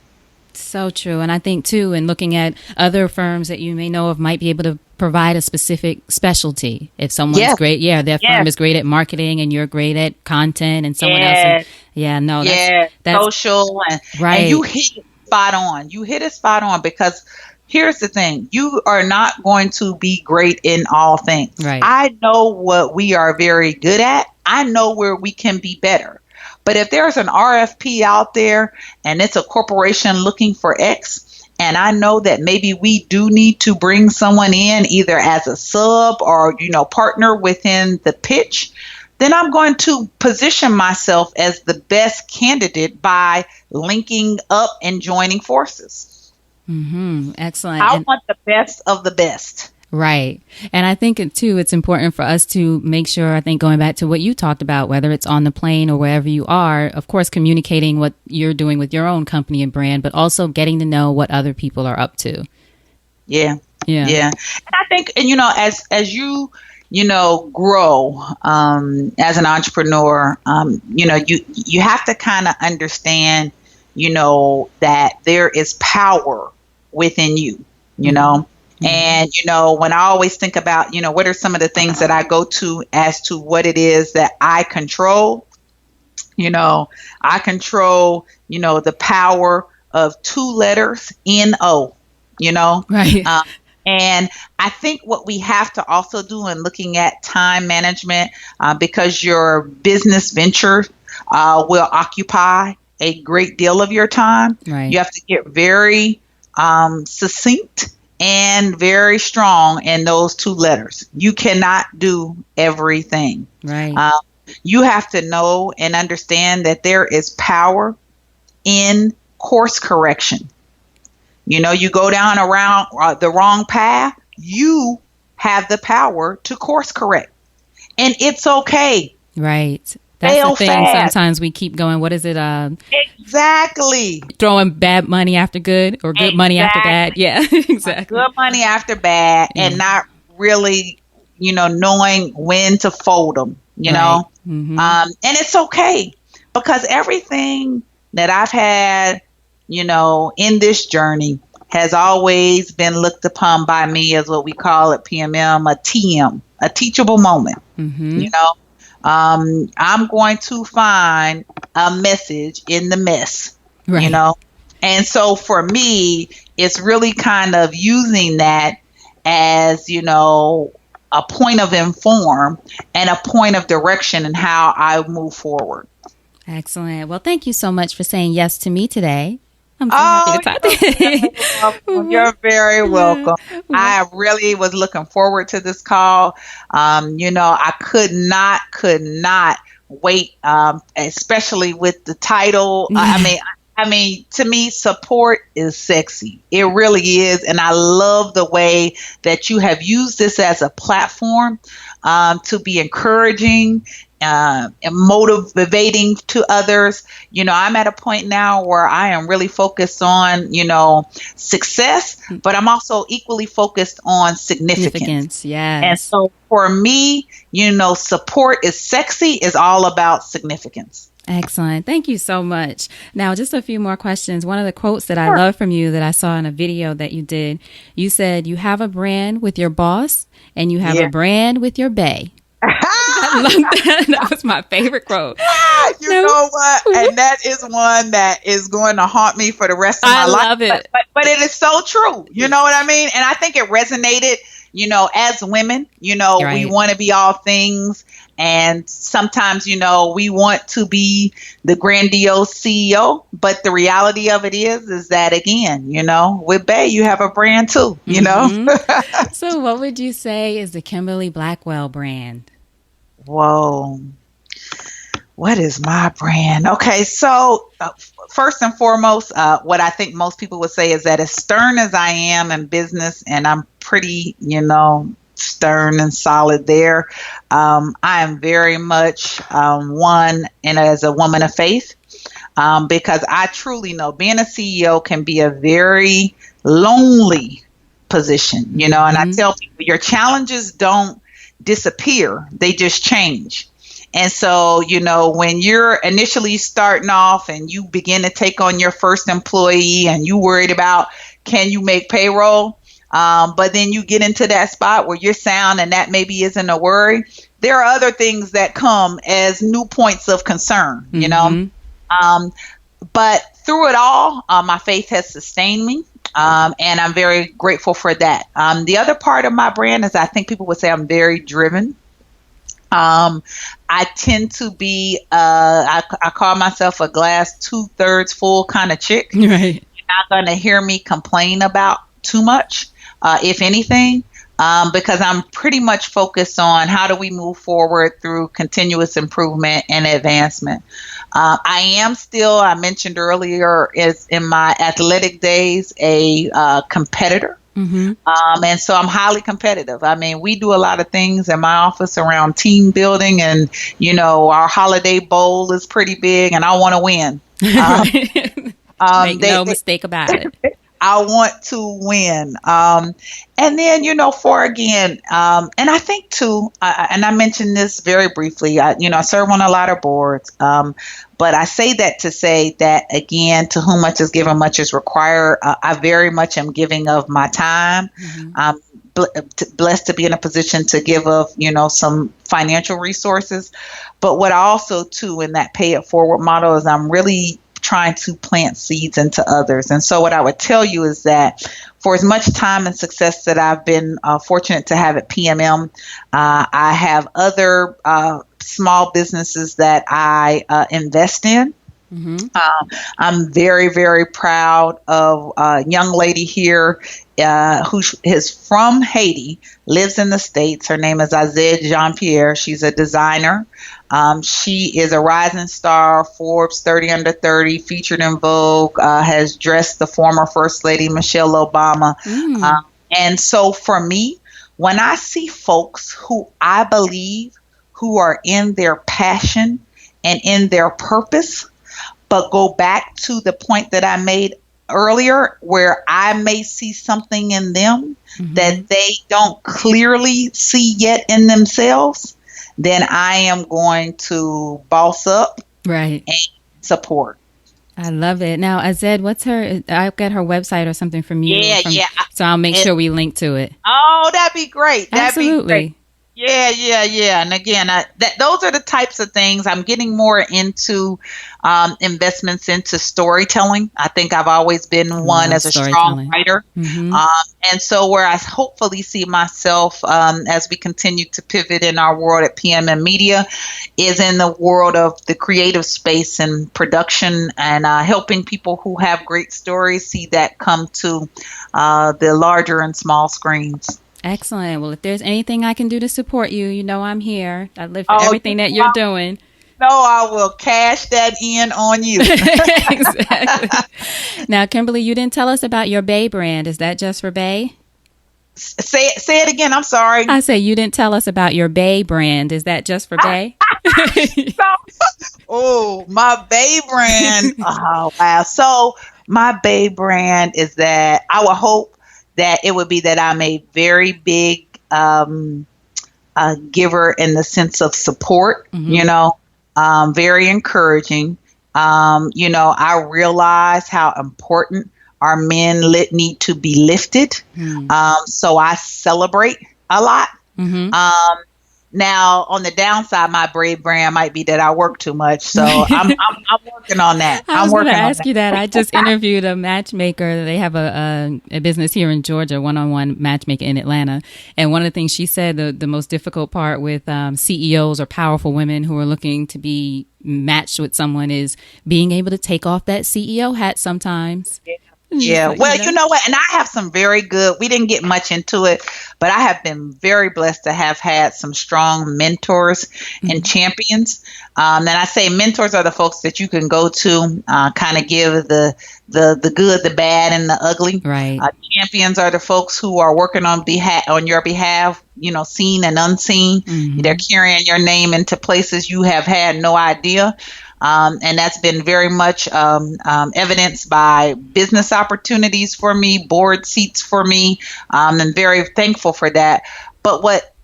So true. And I think, too, in looking at other firms that you may know of might be able to provide a specific specialty. If someone's great, their firm is great at marketing and you're great at content and someone else. That's social. right. And you hit it spot on. You hit it spot on because here's the thing. You are not going to be great in all things. Right. I know what we are very good at. I know where we can be better. But if there's an RFP out there and it's a corporation looking for X, and I know that maybe we do need to bring someone in either as a sub or, partner within the pitch, then I'm going to position myself as the best candidate by linking up and joining forces. Mm-hmm. Excellent. I want the best of the best. Right. And I think, it's important for us to make sure, I think going back to what you talked about, whether it's on the plane or wherever you are, of course, communicating what you're doing with your own company and brand, but also getting to know what other people are up to. Yeah. And I think, as you, grow as an entrepreneur, you have to kind of understand, that there is power within you, And, when I always think about, what are some of the things that I go to as to what it is that I control, I control, the power of two letters, N-O, Right. And I think what we have to also do in looking at time management, because your business venture will occupy a great deal of your time, Right. You have to get very succinct and very strong in those two letters. You cannot do everything. Right. You have to know and understand that there is power in course correction. You go down around the wrong path, you have the power to course correct. And it's okay. Right. That's Fail the thing. fast. Sometimes we keep going, what is it? Exactly. Throwing bad money after good or good money after bad. Yeah, exactly. Good money after bad and not really, knowing when to fold them, Right. Mm-hmm. And it's okay because everything that I've had, in this journey has always been looked upon by me as what we call at PMM, a TM, a teachable moment, Mm-hmm. I'm going to find a message in the mess, Right. And so for me, it's really kind of using that as, a point of inform and a point of direction in how I move forward. Excellent. Well, thank you so much for saying yes to me today. I'm so happy to talk to you. You're very welcome. I really was looking forward to this call. I could not wait, especially with the title. I mean, to me, support is sexy. It really is. And I love the way that you have used this as a platform to be encouraging and motivating to others. I'm at a point now where I am really focused on, success, but I'm also equally focused on significance. Yes. And so for me, support is sexy is all about significance. Excellent. Thank you so much. Now, just a few more questions. One of the quotes that I love from you that I saw in a video that you did, you said you have a brand with your boss and you have a brand with your bae. I love that. That was my favorite quote. You know what? And that is one that is going to haunt me for the rest of my life. I love it. But it is so true. You know what I mean? And I think it resonated, as women, we Right. want to be all things. And sometimes, we want to be the grandiose CEO. But the reality of it is that, again, with Bay, you have a brand too, So, what would you say is the Kimberly Blackwell brand? Whoa. What is my brand? Okay, so first and foremost, what I think most people would say is that as stern as I am in business, and I'm pretty, stern and solid there, I am very much one and as a woman of faith, because I truly know being a CEO can be a very lonely position, and I tell people your challenges don't disappear, they just change. And so, when you're initially starting off and you begin to take on your first employee and you worried about can you make payroll, but then you get into that spot where you're sound and that maybe isn't a worry. There are other things that come as new points of concern, but through it all, my faith has sustained me. And I'm very grateful for that. The other part of my brand is I think people would say I'm very driven. I tend to be, I call myself a glass 2/3 full kind of chick. Right. You're not going to hear me complain about too much, if anything, because I'm pretty much focused on how do we move forward through continuous improvement and advancement. I am still, I mentioned earlier, is in my athletic days, a competitor. And so I'm highly competitive. I mean, we do a lot of things in my office around team building, and, our holiday bowl is pretty big, and I want to win. Make no mistake about it. I want to win. And then, for again, and I think too, and I mentioned this very briefly, I serve on a lot of boards, but I say that to say that, again, to whom much is given, much is required. I very much am giving of my time. I'm blessed to be in a position to give of, some financial resources. But what I also, too, in that pay it forward model is I'm really trying to plant seeds into others. And so what I would tell you is that for as much time and success that I've been fortunate to have at PMM, I have other small businesses that I invest in. I'm very, very proud of a young lady here who is from Haiti, lives in the States. Her name is Azed Jean-Pierre. She's a designer. She is a rising star, Forbes 30 under 30, featured in Vogue, has dressed the former First Lady Michelle Obama. And so for me, when I see folks who I believe who are in their passion and in their purpose, but go back to the point that I made earlier, where I may see something in them that they don't clearly see yet in themselves, then I am going to boss up and support. I love it. Now, Azed, what's her? I'll get her website or something from you. Yeah. So I'll make sure we link to it. Oh, that'd be great. Absolutely. Be great. Yeah. And again, those are the types of things I'm getting more into, investments into storytelling. I think I've always been one as a strong writer. And so where I hopefully see myself as we continue to pivot in our world at PMM Media is in the world of the creative space and production, and helping people who have great stories see that come to the larger and small screens. Excellent. Well, if there's anything I can do to support you, I'm here. I live for everything that you're doing. No, I will cash that in on you. Exactly. Now, Kimberly, you didn't tell us about your Bay brand. Is that just for Bay? Say it again. I'm sorry. I say you didn't tell us about your Bay brand. Is that just for Bay? Oh, my Bay brand. Oh, wow. So my Bay brand is that I would hope that it would be that I'm a very big giver in the sense of support, very encouraging. I realize how important our men need to be lifted. So I celebrate a lot. Now, on the downside, my brand might be that I work too much. So Right. I'm working on that. I I'm was going to working on ask that. you that. I just interviewed a matchmaker. They have a business here in Georgia, one-on-one matchmaking in Atlanta. And one of the things she said, the most difficult part with CEOs or powerful women who are looking to be matched with someone is being able to take off that CEO hat sometimes. Yeah, So, well, you know what? And I have some very good, we didn't get much into it, but I have been very blessed to have had some strong mentors and mhm. champions. And I say mentors are the folks that you can go to, kind of give the good, the bad, and the ugly. Right. Champions are the folks who are working on your behalf, seen and unseen. They're Hmm. carrying your name into places you have had no idea. And that's been very much evidenced by business opportunities for me, board seats for me, and very thankful for that. But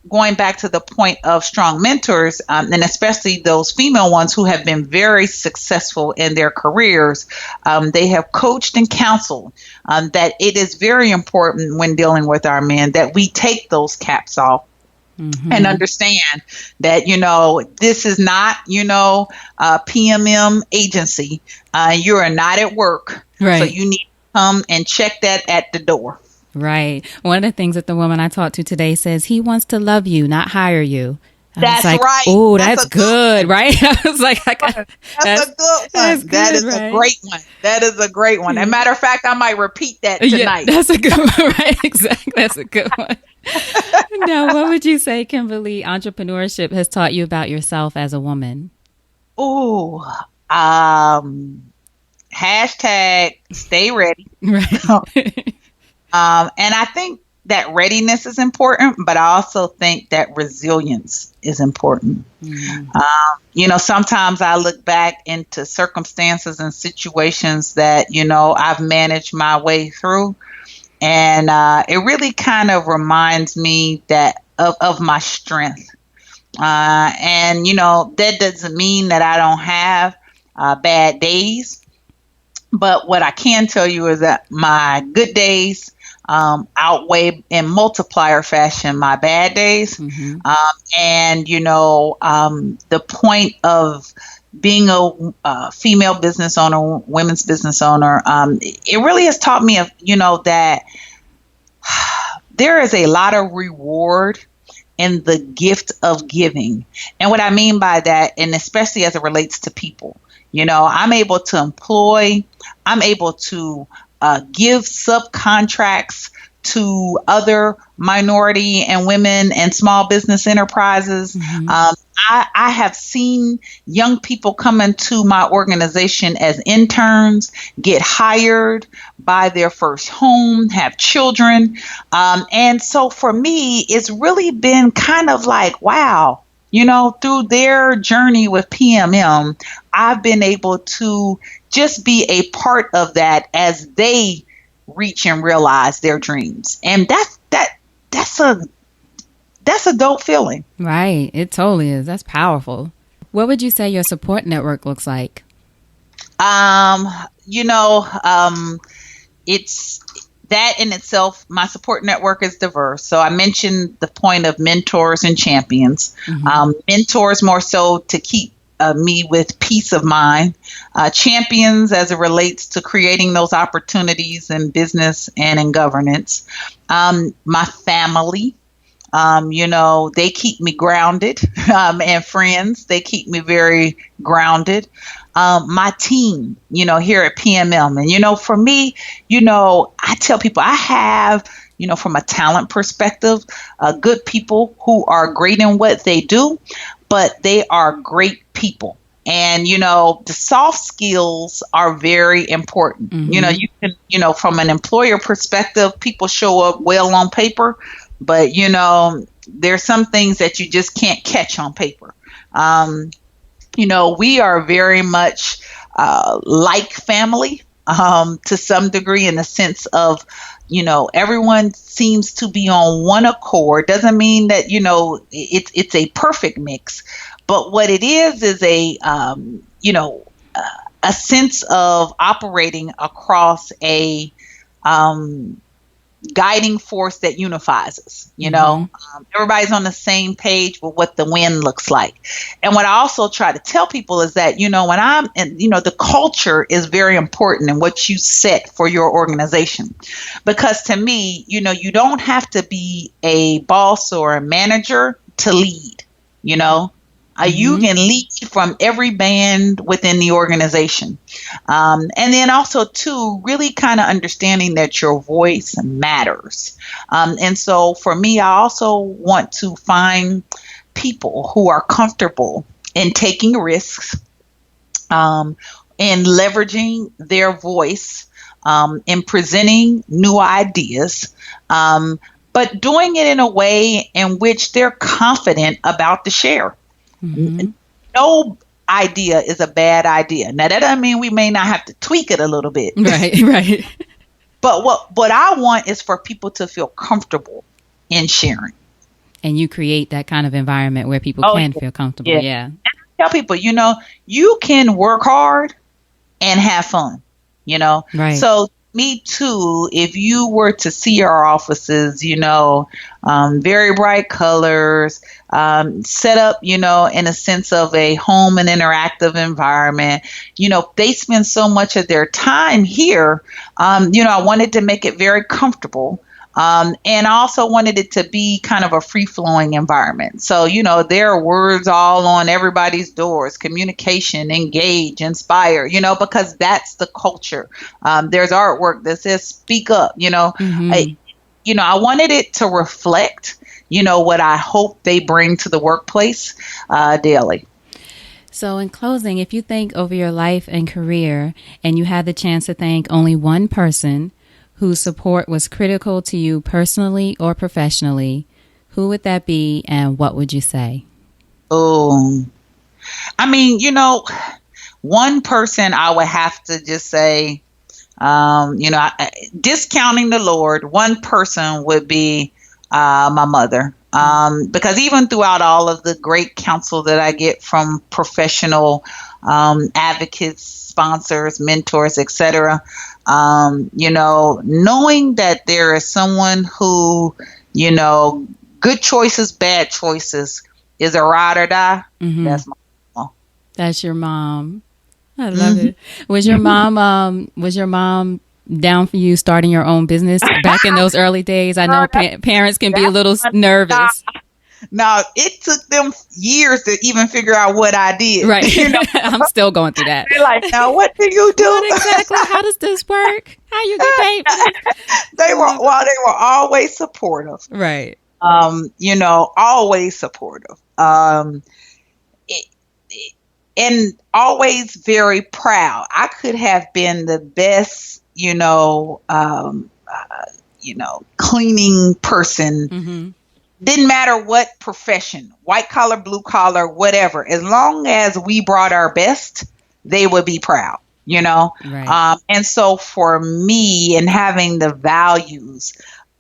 going back to the point of strong mentors, and especially those female ones who have been very successful in their careers, they have coached and counseled that it is very important when dealing with our men that we take those caps off and Hmm. understand that this is not PMM agency. You are not at work, so Right. you need to come and check that at the door. Right. One of the things that the woman I talked to today says, he wants to love you, not hire you. I was That's like, right. oh, That's that's a good good, one. right? I was like, That's a good that's one. That good, is a right? great one. That is a great one. As a Yeah. matter of fact, I might repeat that Yeah, tonight. that's a good one, right? Exactly. That's a good one. Now, what would you say, Kimberly, entrepreneurship has taught you about yourself as a woman? Ooh, um, hashtag stay ready. Right. And I think that readiness is important, but I also think that resilience is important. Mm. Sometimes I look back into circumstances and situations that, I've managed my way through. And it really kind of reminds me that of my strength. And, that doesn't mean that I don't have bad days. But what I can tell you is that my good days outweigh in multiplier fashion my bad days. Hmm. Um, and, the point of being a female business owner, women's business owner, it really has taught me, that there is a lot of reward in the gift of giving. And what I mean by that, and especially as it relates to people, I'm able to employ, I'm able to give subcontracts to other minority and women and small business enterprises. Hmm. I have seen young people come into my organization as interns, get hired, buy their first home, have children. And so for me, it's really been kind of like, wow, through their journey with PMM, I've been able to just be a part of that as they reach and realize their dreams. And that's a dope feeling. Right. It totally is. That's powerful. What would you say your support network looks like? Um, you know, um, it's that in itself, my support network is diverse. So I mentioned the point of mentors and champions. Hmm. Mentors more so to keep me with peace of mind. Champions as it relates to creating those opportunities in business and in governance. My family. They keep me grounded, and friends, they keep me very grounded. My team, here at PMM. And, for me, I tell people I have, from a talent perspective, good people who are great in what they do, but they are great people. And, the soft skills are very important. Hmm. You can, from an employer perspective, people show up well on paper, but, there's some things that you just can't catch on paper. Um, we are very much like family to some degree in the sense of, everyone seems to be on one accord. Doesn't mean that, it's a perfect mix. But what it is a sense of operating across a guiding force that unifies us. Mm-hmm. Everybody's on the same page with what the win looks like. And what I also try to tell people is that, when I'm in, the culture is very important in what you set for your organization. Because to me, you don't have to be a boss or a manager to lead, You can lead from every band within the organization. And then also, too, really kind of understanding that your voice matters. And so for me, I also want to find people who are comfortable in taking risks, in leveraging their voice, in presenting new ideas, but doing it in a way in which they're confident about the share. Mm-hmm. No idea is a bad idea. Now, that doesn't mean we may not have to tweak it a little bit. Right. But what I want is for people to feel comfortable in sharing. And you create that kind of environment where people can feel comfortable. Yeah. And I tell people, you can work hard and have fun, Right. So me too, if you were to see our offices, very bright colors, set up, in a sense of a home and interactive environment, they spend so much of their time here. I wanted to make it very comfortable. And I also wanted it to be kind of a free-flowing environment. So, there are words all on everybody's doors: communication, engage, inspire, because that's the culture. There's artwork that says speak up, Mm-hmm. I wanted it to reflect, what I hope they bring to the workplace daily. So in closing, if you think over your life and career and you had the chance to thank only one person whose support was critical to you personally or professionally, who would that be and what would you say? Oh, I mean, one person I would have to just say, discounting the Lord, one person would be my mother. Because even throughout all of the great counsel that I get from professional advocates, sponsors, mentors, etc., knowing that there is someone who, good choices, bad choices is a ride or die. Mm-hmm. That's my mom. That's your mom. I love it. Was your mom down for you starting your own business back in those early days? I know parents can be a little nervous. No, it took them years to even figure out what I did. Right. I'm still going through that. They're like, now what do you do? What exactly? How does this work? How you get paid for this? They were always supportive. Right. Always supportive. And always very proud. I could have been the best, cleaning person. Mm-hmm. Didn't matter what profession, white collar, blue collar, whatever. As long as we brought our best, they would be proud, Right. And so for me, and having the values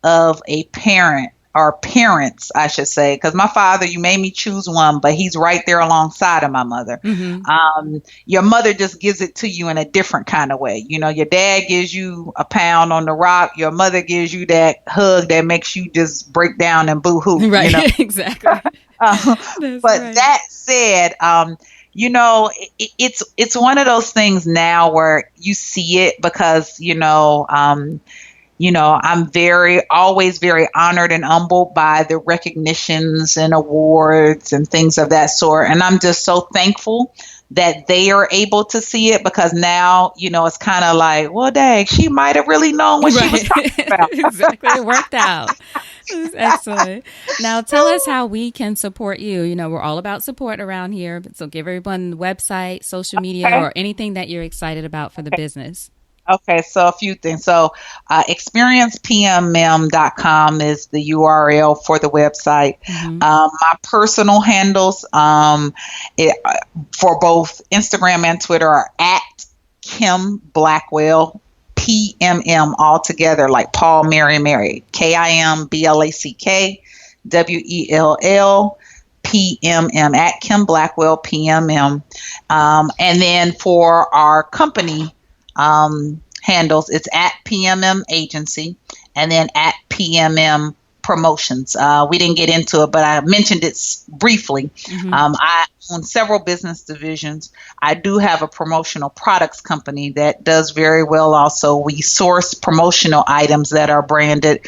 of a parent, or parents, I should say, because my father, you made me choose one, but he's right there alongside of my mother. Mm-hmm. Your mother just gives it to you in a different kind of way. Your dad gives you a pound on the rock. Your mother gives you that hug that makes you just break down and boo-hoo. Right, exactly. But right. That said, it's one of those things now where you see it because, I'm always very honored and humbled by the recognitions and awards and things of that sort. And I'm just so thankful that they are able to see it because now, it's kind of like, well, dang, she might have really known what she was talking about. Exactly. It worked out. Excellent. Now tell us how we can support you. We're all about support around here. So give everyone the website, social media, or anything that you're excited about for the business. Okay, so a few things. So experiencepmm.com is the URL for the website. Mm-hmm. My personal handles for both Instagram and Twitter are at Kim Blackwell, PMM all together, like Paul, Mary, KIMBLACKWELL. PMM at Kim Blackwell PMM. And then for our company handles, it's at PMM Agency. and then at PMM Promotions. We didn't get into it, but I mentioned it briefly. I own several business divisions. I do have a promotional products company that does very well also. We source promotional items that are branded.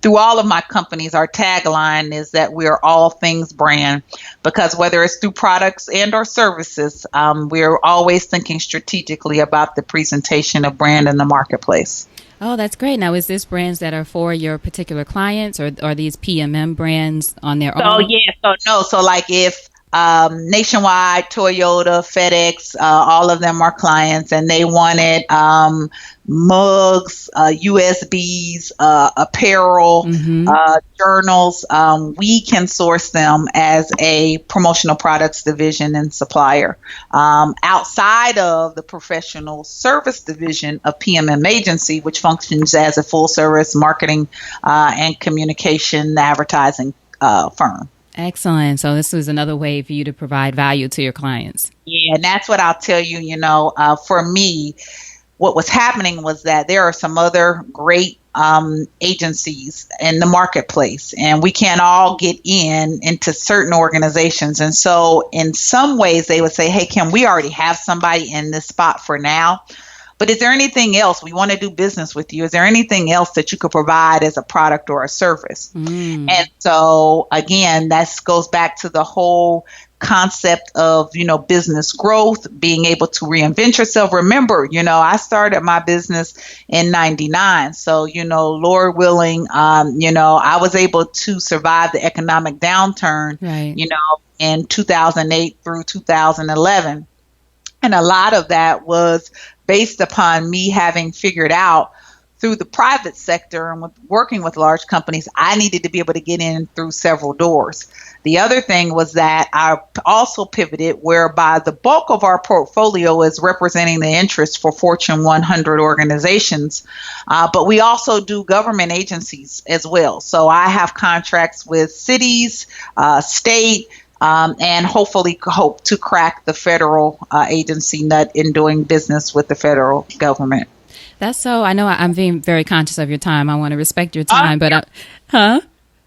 Through all of my companies, our tagline is that we are all things brand, because whether it's through products and or services, we're always thinking strategically about the presentation of brand in the marketplace. Oh, that's great. Now, is this brands that are for your particular clients, or are these PMM brands on their own? So like if Nationwide, Toyota, FedEx, all of them are clients, and they wanted mugs, USBs, apparel, journals. We can source them as a promotional products division and supplier. Outside of the professional service division of PMM Agency, which functions as a full service marketing and communication advertising firm. Excellent. So this was another way for you to provide value to your clients. Yeah, and that's what I'll tell you, for me, what was happening was that there are some other great agencies in the marketplace, and we can't all get into certain organizations. And so in some ways they would say, hey, Kim, we already have somebody in this spot for now. But is there anything else? We want to do business with you. Is there anything else that you could provide as a product or a service? And so, again, that goes back to the whole concept of, business growth, being able to reinvent yourself. Remember, I started my business in 99. So, Lord willing, I was able to survive the economic downturn, in 2008 through 2011. And a lot of that was based upon me having figured out through the private sector and working with large companies, I needed to be able to get in through several doors. The other thing was that I also pivoted whereby the bulk of our portfolio is representing the interests for Fortune 100 organizations, but we also do government agencies as well. So I have contracts with cities, state, and hopefully hope to crack the federal agency nut in doing business with the federal government. That's so, I know I'm being very conscious of your time. I want to respect your time, but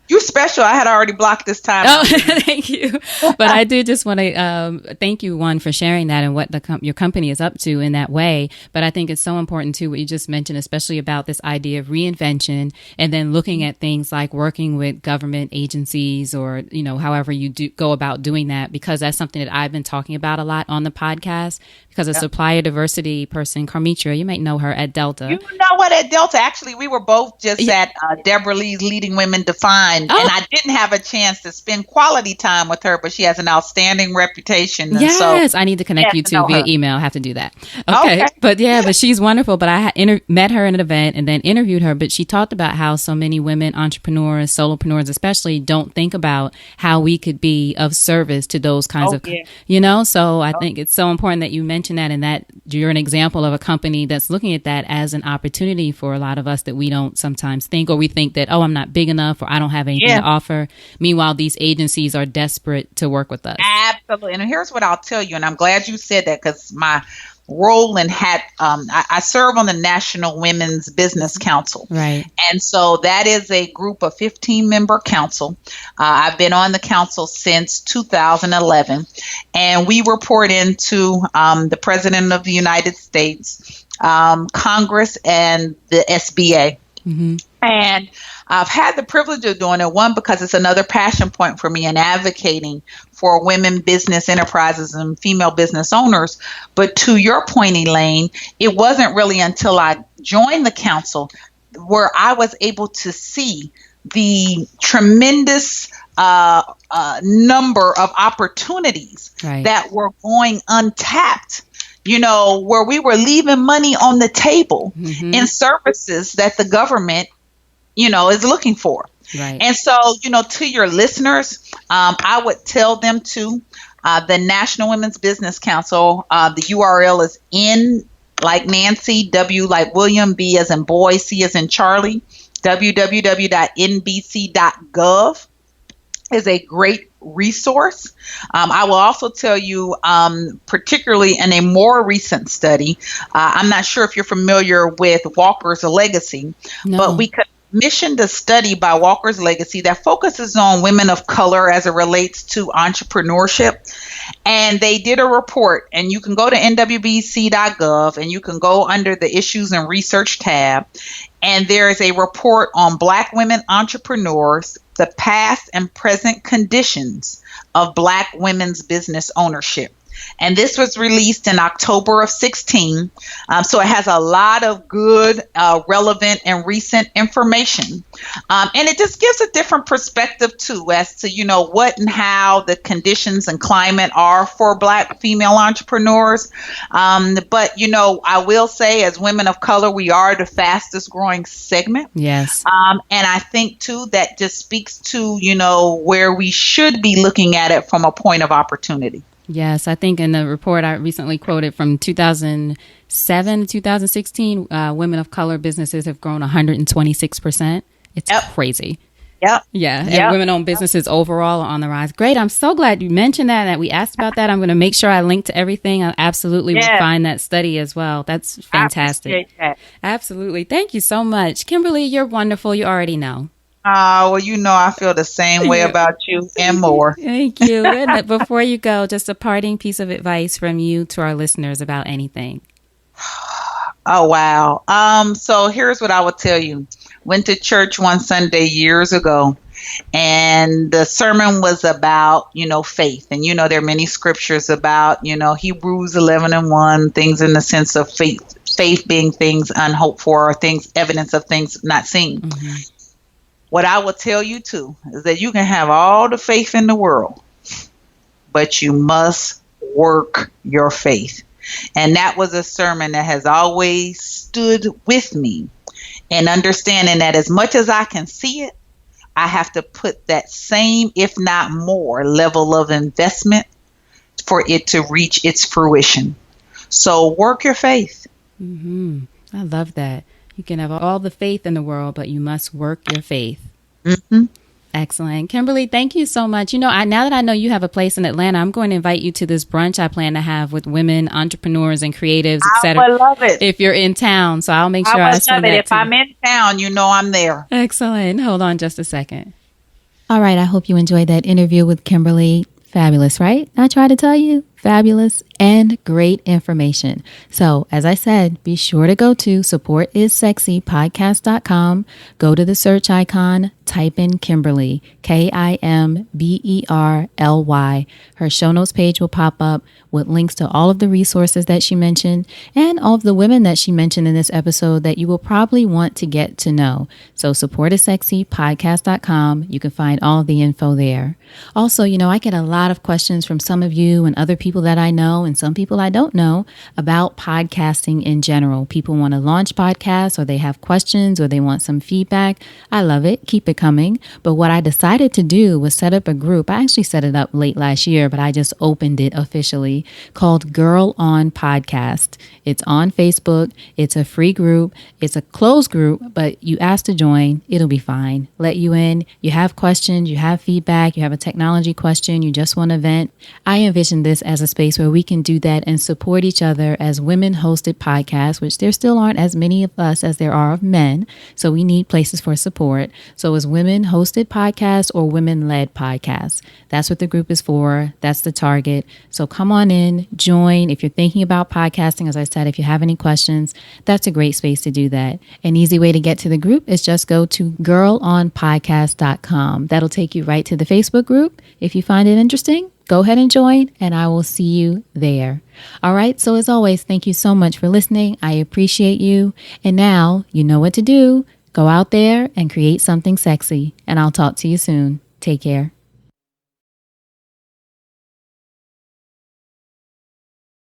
You're special. I had already blocked this time. Oh, thank you. But I do just want to thank you, one, for sharing that and what your company is up to in that way. But I think it's so important, too, what you just mentioned, especially about this idea of reinvention and then looking at things like working with government agencies or, however you go about doing that, because that's something that I've been talking about a lot on the podcast. Because a supplier diversity person, Carmitra, you might know her at Delta. You know what, at Delta, actually, we were both just at Deborah Lee's Leading Women Defined, and I didn't have a chance to spend quality time with her, but she has an outstanding reputation. And yes, I need to connect you two via email. I have to do that. Okay. But she's wonderful. But I met her at an event and then interviewed her, but she talked about how so many women entrepreneurs, solopreneurs especially, don't think about how we could be of service to those kinds so I think it's so important that you mentioned that, and that you're an example of a company that's looking at that as an opportunity for a lot of us that we don't sometimes think, or we think that, I'm not big enough, or I don't have anything to offer. Meanwhile, these agencies are desperate to work with us. Absolutely. And here's what I'll tell you, and I'm glad you said that, because my role and I serve on the National Women's Business Council. Right. And so that is a group of 15-member council. I've been on the council since 2011, and we report into the President of the United States, Congress, and the SBA. And I've had the privilege of doing it, one, because it's another passion point for me in advocating for women business enterprises and female business owners. But to your point, Elayne, it wasn't really until I joined the council where I was able to see the tremendous number of opportunities that were going untapped. Where we were leaving money on the table in services that the government, is looking for. Right. And so, to your listeners, I would tell them to the National Women's Business Council. The URL is N like Nancy, W like William, B as in boy, C as in Charlie, www.nbc.gov is a great resource. I will also tell you, particularly in a more recent study, I'm not sure if you're familiar with Walker's Legacy, but we commissioned a study by Walker's Legacy that focuses on women of color as it relates to entrepreneurship. And they did a report, and you can go to nwbc.gov and you can go under the issues and research tab. And there is a report on Black women entrepreneurs, the past and present conditions of Black women's business ownership. And this was released in October of 16. So it has a lot of good, relevant, and recent information. And it just gives a different perspective, too, as to, what and how the conditions and climate are for Black female entrepreneurs. But, I will say, as women of color, we are the fastest growing segment. Yes. And I think, too, that just speaks to, where we should be looking at it from a point of opportunity. Yes, I think in the report I recently quoted from 2007 to 2016, women of color businesses have grown 126%. It's crazy. Yep. Yeah. And women-owned businesses overall are on the rise. Great. I'm so glad you mentioned that we asked about that. I'm going to make sure I link to everything. I absolutely will find that study as well. That's fantastic. I appreciate that. Absolutely. Thank you so much. Kimberly, you're wonderful. You already know. Well, I feel the same way about you and more. Thank you. And before you go, just a parting piece of advice from you to our listeners about anything. Oh, wow. So here's what I would tell you. Went to church one Sunday years ago, and the sermon was about, faith. And, there are many scriptures about, Hebrews 11:1, things in the sense of faith being things unhoped for, or things, evidence of things not seen. Mm-hmm. What I will tell you, too, is that you can have all the faith in the world, but you must work your faith. And that was a sermon that has always stood with me, and understanding that as much as I can see it, I have to put that same, if not more, level of investment for it to reach its fruition. So work your faith. Mm-hmm. I love that. You can have all the faith in the world, but you must work your faith. Mm-hmm. Excellent. Kimberly, thank you so much. Now that I know you have a place in Atlanta, I'm going to invite you to this brunch I plan to have with women, entrepreneurs, and creatives, etc. I would love it. If you're in town. So I'll make sure I send that to you. If I'm in town, I'm there. Excellent. Hold on just a second. All right. I hope you enjoyed that interview with Kimberly. Fabulous, right? I tried to tell you. Fabulous and great information. So, as I said, be sure to go to supportissexypodcast.com. Go to the search icon, type in Kimberly, Kimberly. Her show notes page will pop up with links to all of the resources that she mentioned and all of the women that she mentioned in this episode that you will probably want to get to know. So, supportissexypodcast.com. You can find all of the info there. Also, I get a lot of questions from some of you and other people that I know and some people I don't know about podcasting in general. People want to launch podcasts, or they have questions, or they want some feedback. I love it. Keep it coming. But what I decided to do was set up a group. I actually set it up late last year, but I just opened it officially, called Girl On Podcast. It's on Facebook. It's a free group. It's a closed group, but you ask to join. It'll be fine. Let you in. You have questions. You have feedback. You have a technology question. You just want to vent. I envision this as a space where we can do that and support each other as women-hosted podcasts, which there still aren't as many of us as there are of men. So we need places for support. So as women-hosted podcasts or women-led podcasts, that's what the group is for. That's the target. So come on in, join. If you're thinking about podcasting, as I said, if you have any questions, that's a great space to do that. An easy way to get to the group is just go to girlonpodcast.com. That'll take you right to the Facebook group. If you find it interesting, go ahead and join, and I will see you there. All right. So as always, thank you so much for listening. I appreciate you. And now you know what to do. Go out there and create something sexy. And I'll talk to you soon. Take care.